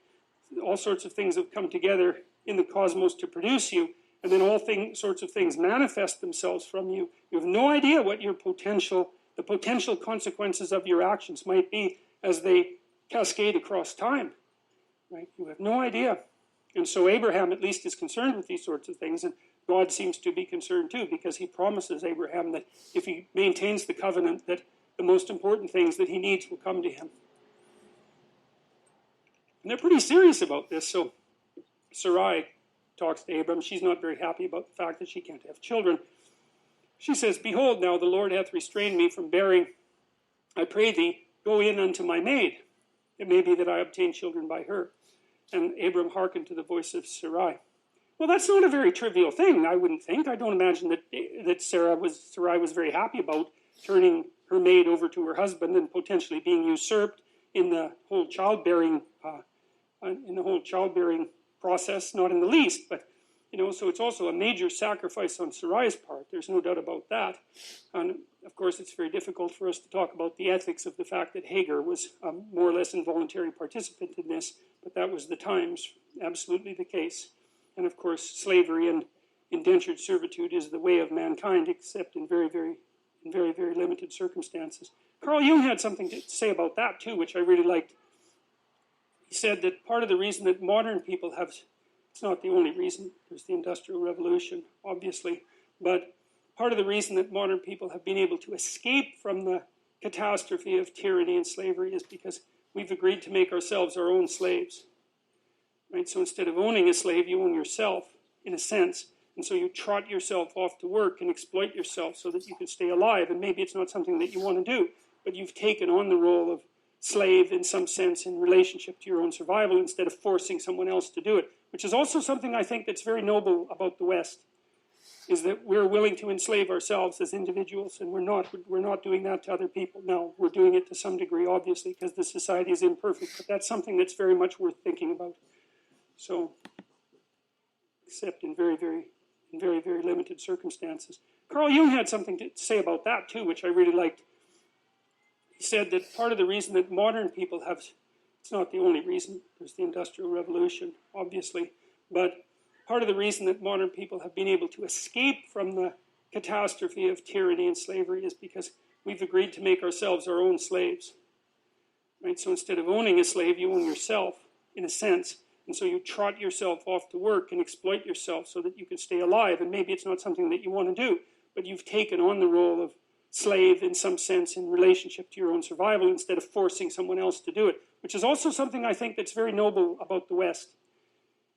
All sorts of things have come together in the cosmos to produce you, and then all sorts of things manifest themselves from you. You have no idea what the potential consequences of your actions might be as they cascade across time, right? You have no idea. And so Abraham at least is concerned with these sorts of things, and God seems to be concerned too, because he promises Abraham that if he maintains the covenant, that the most important things that he needs will come to him. And they're pretty serious about this. So Sarai talks to Abram. She's not very happy about the fact that she can't have children. She says, "Behold, now the Lord hath restrained me from bearing. I pray thee, go in unto my maid. It may be that I obtain children by her." And Abram hearkened to the voice of Sarai. Well, that's not a very trivial thing, I wouldn't think. I don't imagine that Sarai was very happy about turning her maid over to her husband and potentially being usurped in the whole childbearing process, not in the least. But so it's also a major sacrifice on Sarai's part. There's no doubt about that. And of course, it's very difficult for us to talk about the ethics of the fact that Hagar was a more or less involuntary participant in this, but that was the times, absolutely the case. And of course, slavery and indentured servitude is the way of mankind, except in very, very limited circumstances. Carl Jung had something to say about that too, which I really liked. He said that part of the reason that modern people have, it's not the only reason, there's the Industrial Revolution, obviously, but part of the reason that modern people have been able to escape from the catastrophe of tyranny and slavery is because we've agreed to make ourselves our own slaves. Right? So instead of owning a slave, you own yourself, in a sense. And so you trot yourself off to work and exploit yourself so that you can stay alive. And maybe it's not something that you want to do, but you've taken on the role of slave in some sense in relationship to your own survival instead of forcing someone else to do it, which is also something I think that's very noble about the West, is that we're willing to enslave ourselves as individuals, and we're not doing that to other people. Now, we're doing it to some degree, obviously, because the society is imperfect, but that's something that's very much worth thinking about. So, except in very limited circumstances. Carl Jung had something to say about that too, which I really liked. He said that part of the reason that modern people have, it's not the only reason, there's the Industrial Revolution, obviously, but part of the reason that modern people have been able to escape from the catastrophe of tyranny and slavery is because we've agreed to make ourselves our own slaves. Right? So instead of owning a slave, you own yourself, in a sense. And so you trot yourself off to work and exploit yourself so that you can stay alive. And maybe it's not something that you want to do, but you've taken on the role of slave in some sense in relationship to your own survival instead of forcing someone else to do it, which is also something I think that's very noble about the West,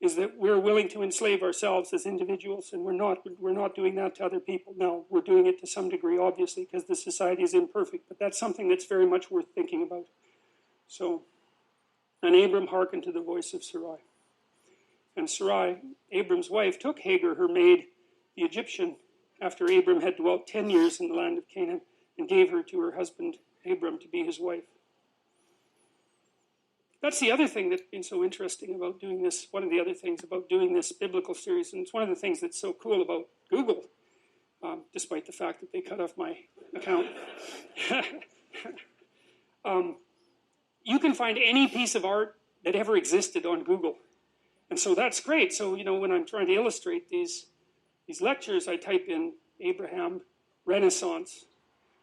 is that we're willing to enslave ourselves as individuals, and we're not doing that to other people. Now, we're doing it to some degree, obviously, because the society is imperfect, but that's something that's very much worth thinking about. So, and Abram hearkened to the voice of Sarai. And Sarai, Abram's wife, took Hagar, her maid, the Egyptian, after Abram had dwelt 10 years in the land of Canaan, and gave her to her husband Abram to be his wife. That's the other thing that's been so interesting about doing this, one of the other things about doing this biblical series, and it's one of the things that's so cool about Google, despite the fact that they cut off my account. You can find any piece of art that ever existed on Google. And so that's great. So, when I'm trying to illustrate these lectures, I type in Abraham Renaissance.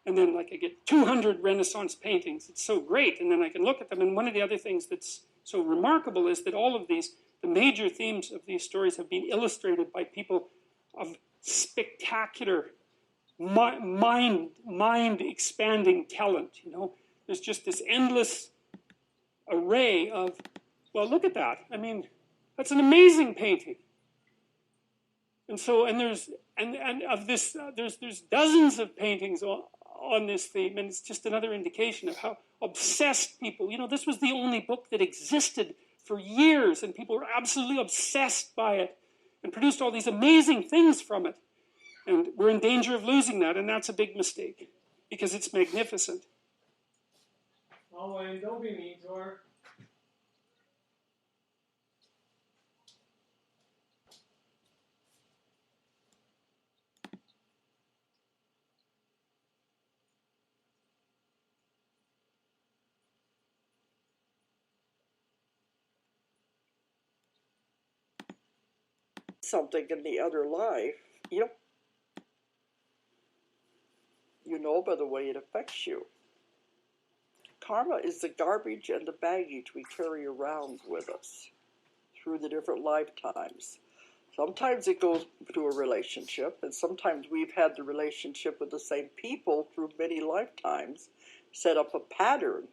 And then I get 200 Renaissance paintings. It's so great. And then I can look at them. And one of the other things that's so remarkable is that all of these, the major themes of these stories have been illustrated by people of spectacular, mind-expanding talent. There's just this endless array of, well, look at that. I mean, that's an amazing painting. And so, there's dozens of paintings on this theme, and it's just another indication of how obsessed people, this was the only book that existed for years, and people were absolutely obsessed by it, and produced all these amazing things from it. And we're in danger of losing that, and that's a big mistake, because it's magnificent. Oh, Wayne, don't be mean to her. Something in the other life, you know by the way it affects you. Karma is the garbage and the baggage we carry around with us through the different lifetimes. Sometimes it goes to a relationship, and sometimes we've had the relationship with the same people through many lifetimes, set up a pattern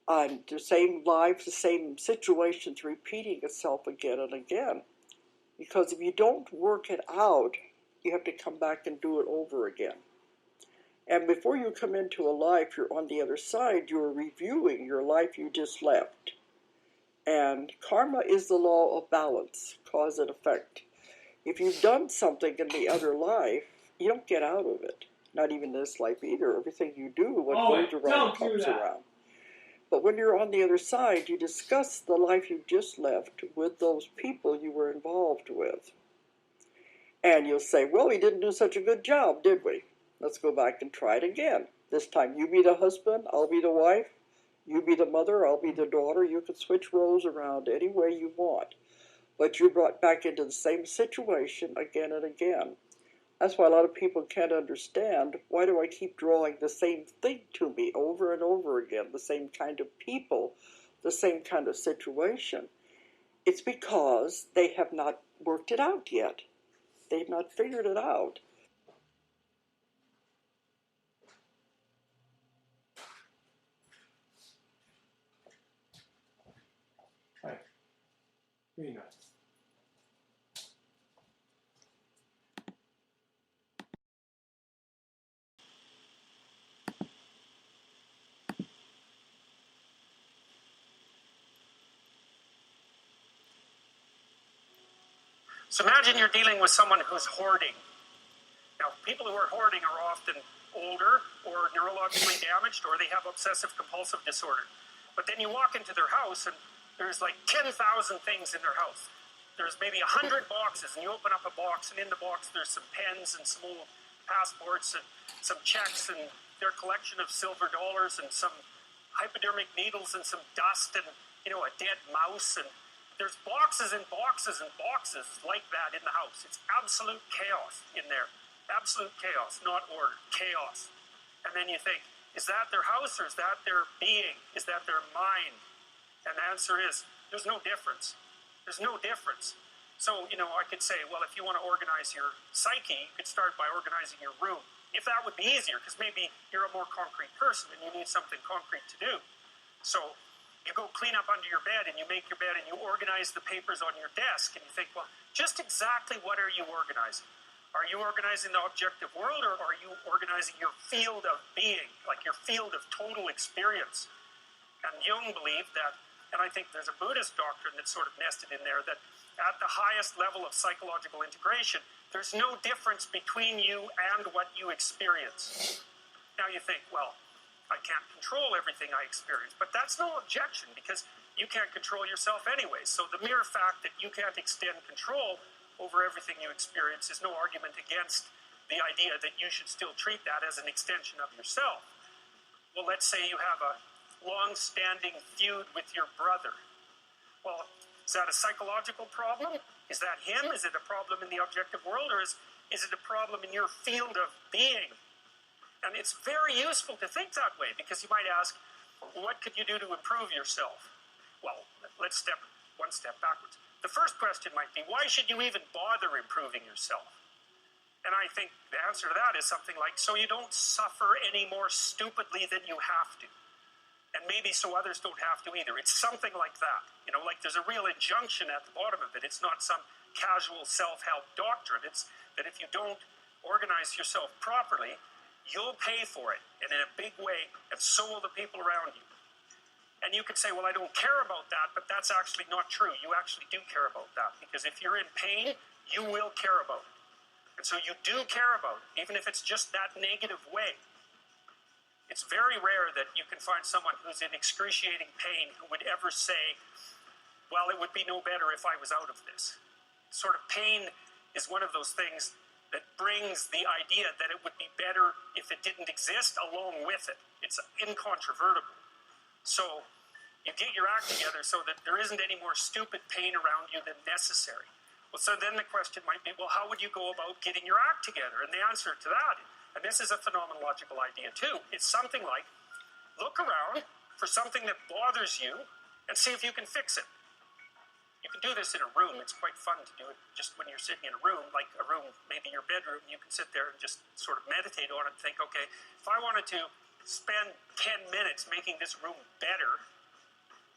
on the same lives, the same situations repeating itself again and again. Because if you don't work it out, you have to come back and do it over again. And before you come into a life, you're on the other side, you're reviewing your life you just left. And karma is the law of balance, cause and effect. If you've done something in the other life, you don't get out of it. Not even this life either. Everything you do, what goes around comes around. But when you're on the other side, you discuss the life you just left with those people you were involved with. And you'll say, well, we didn't do such a good job, did we? Let's go back and try it again. This time you be the husband, I'll be the wife. You be the mother, I'll be the daughter. You can switch roles around any way you want. But you're brought back into the same situation again and again. That's why a lot of people can't understand, why do I keep drawing the same thing to me over and over again, the same kind of people, the same kind of situation? It's because they have not worked it out yet. They've not figured it out. Hi. Very nice. So imagine you're dealing with someone who's hoarding. Now, people who are hoarding are often older or neurologically damaged, or they have obsessive-compulsive disorder. But then you walk into their house, and there's like 10,000 things in their house. There's maybe 100 boxes, and you open up a box, and in the box there's some pens and some old passports and some checks and their collection of silver dollars and some hypodermic needles and some dust and, a dead mouse. And there's boxes and boxes and boxes like that in the house. It's absolute chaos in there. Absolute chaos, not order, chaos. And then you think, is that their house or is that their being? Is that their mind? And the answer is, there's no difference. There's no difference. So, I could say, well, if you want to organize your psyche, you could start by organizing your room. If that would be easier, because maybe you're a more concrete person and you need something concrete to do. So you go clean up under your bed and you make your bed and you organize the papers on your desk and you think, well, just exactly what are you organizing? Are you organizing the objective world or are you organizing your field of being, like your field of total experience? And Jung believed that, and I think there's a Buddhist doctrine that's sort of nested in there, that at the highest level of psychological integration, there's no difference between you and what you experience. Now you think, well, I can't control everything I experience, but that's no objection because you can't control yourself anyway. So the mere fact that you can't extend control over everything you experience is no argument against the idea that you should still treat that as an extension of yourself. Well, let's say you have a long-standing feud with your brother. Well, is that a psychological problem? Is that him? Is it a problem in the objective world? Or is it a problem in your field of being? And it's very useful to think that way because you might ask, what could you do to improve yourself? Well, let's step one step backwards. The first question might be, why should you even bother improving yourself? And I think the answer to that is something like, so you don't suffer any more stupidly than you have to. And maybe so others don't have to either. It's something like that. Like there's a real injunction at the bottom of it. It's not some casual self-help doctrine. It's that if you don't organize yourself properly, you'll pay for it, and in a big way, and so will the people around you. And you could say, well, I don't care about that, but that's actually not true. You actually do care about that, because if you're in pain, you will care about it. And so you do care about it, even if it's just that negative way. It's very rare that you can find someone who's in excruciating pain who would ever say, well, it would be no better if I was out of this. Sort of pain is one of those things that brings the idea that it would be better if it didn't exist along with it. It's incontrovertible. So you get your act together so that there isn't any more stupid pain around you than necessary. Well, so then the question might be, well, how would you go about getting your act together? And the answer to that, and this is a phenomenological idea too, it's something like, look around for something that bothers you and see if you can fix it. You can do this in a room. It's quite fun to do it just when you're sitting in a room, like a room, maybe your bedroom. You can sit there and just sort of meditate on it and think, okay, if I wanted to spend 10 minutes making this room better,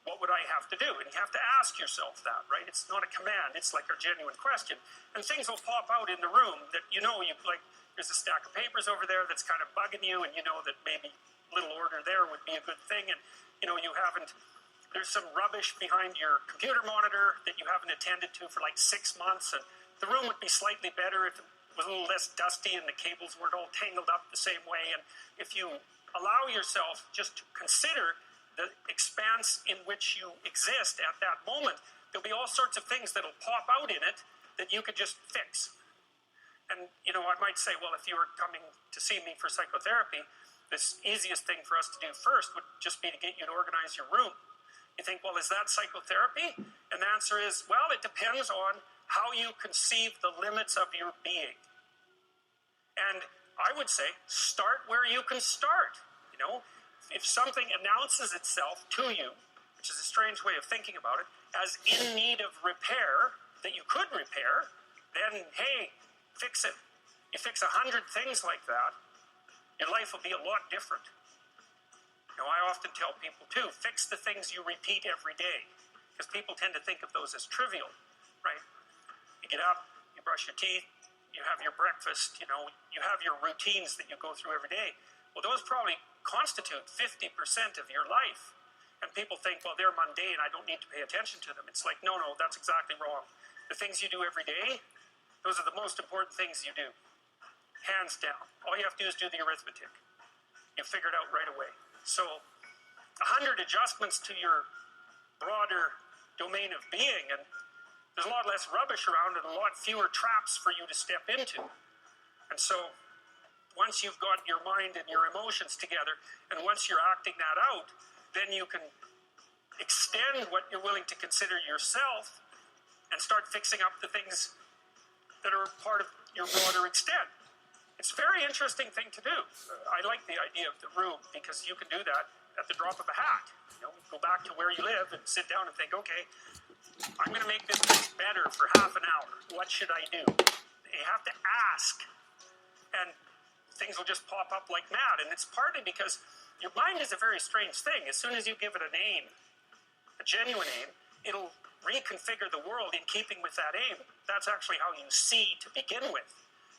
what would I have to do? And you have to ask yourself that, right? It's not a command. It's like a genuine question. And things will pop out in the room that you like, there's a stack of papers over there that's kind of bugging you, and you know that maybe a little order there would be a good thing. And, there's some rubbish behind your computer monitor that you haven't attended to for like 6 months, and the room would be slightly better if it was a little less dusty and the cables weren't all tangled up the same way. And if you allow yourself just to consider the expanse in which you exist at that moment, there'll be all sorts of things that'll pop out in it that you could just fix. And, I might say, well, if you were coming to see me for psychotherapy, this easiest thing for us to do first would just be to get you to organize your room. You think, well, is that psychotherapy? And the answer is, well, it depends on how you conceive the limits of your being. And I would say, start where you can start. If something announces itself to you, which is a strange way of thinking about it, as in need of repair, that you could repair, then, hey, fix it. You fix 100 things like that, your life will be a lot different. I often tell people, too, fix the things you repeat every day, because people tend to think of those as trivial, right? You get up, you brush your teeth, you have your breakfast, you have your routines that you go through every day. Well, those probably constitute 50% of your life. And people think, well, they're mundane, I don't need to pay attention to them. It's like, no, that's exactly wrong. The things you do every day, those are the most important things you do. Hands down. All you have to do is do the arithmetic. You figure it out right away. So 100 adjustments to your broader domain of being, and there's a lot less rubbish around and a lot fewer traps for you to step into. And so once you've got your mind and your emotions together, and once you're acting that out, then you can extend what you're willing to consider yourself and start fixing up the things that are part of your broader extent. It's a very interesting thing to do. I like the idea of the room because you can do that at the drop of a hat. You know, go back to where you live and sit down and think, okay, I'm going to make this place better for half an hour. What should I do? You have to ask, and things will just pop up like mad. And it's partly because your mind is a very strange thing. As soon as you give it a name, a genuine name, it'll reconfigure the world in keeping with that aim. That's actually how you see to begin with.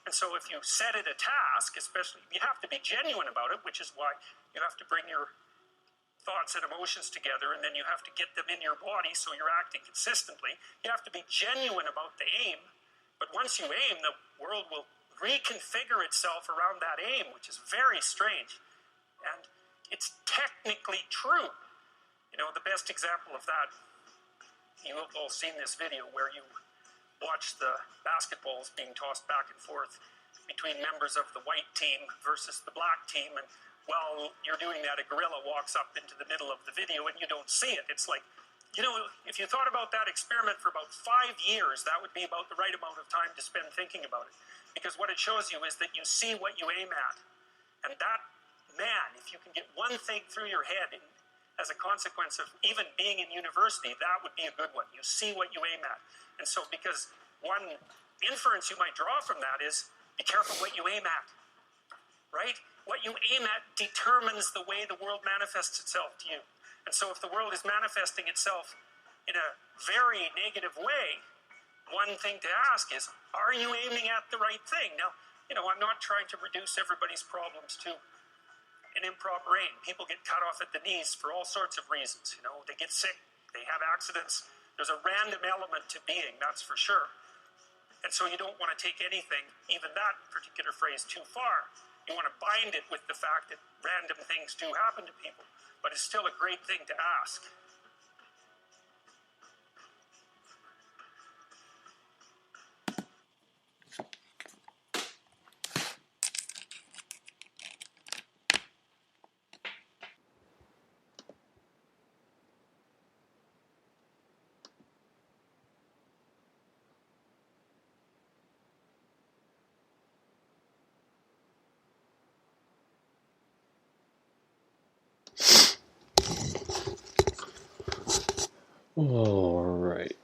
And so if you set it a task, especially, you have to be genuine about it, which is why you have to bring your thoughts and emotions together, and then you have to get them in your body so you're acting consistently. You have to be genuine about the aim. But once you aim, the world will reconfigure itself around that aim, which is very strange. And it's technically true. You know, the best example of that, you have all seen this video where you watch the basketballs being tossed back and forth between members of the white team versus the black team. And while you're doing that, a gorilla walks up into the middle of the video and you don't see it. It's like, you know, if you thought about that experiment for about 5 years, that would be about the right amount of time to spend thinking about it. Because what it shows you is that you see what you aim at. And that, man, if you can get one thing through your head as a consequence of even being in university, that would be a good one. You see what you aim at. And so because one inference you might draw from that is, be careful what you aim at, right? What you aim at determines the way the world manifests itself to you. And so if the world is manifesting itself in a very negative way, one thing to ask is, are you aiming at the right thing? Now, you know, I'm not trying to reduce everybody's problems to an improper aim. People get cut off at the knees for all sorts of reasons. You know, they get sick, they have accidents. There's a random element to being, that's for sure. And so you don't want to take anything, even that particular phrase, too far. You want to bind it with the fact that random things do happen to people. But it's still a great thing to ask. All right.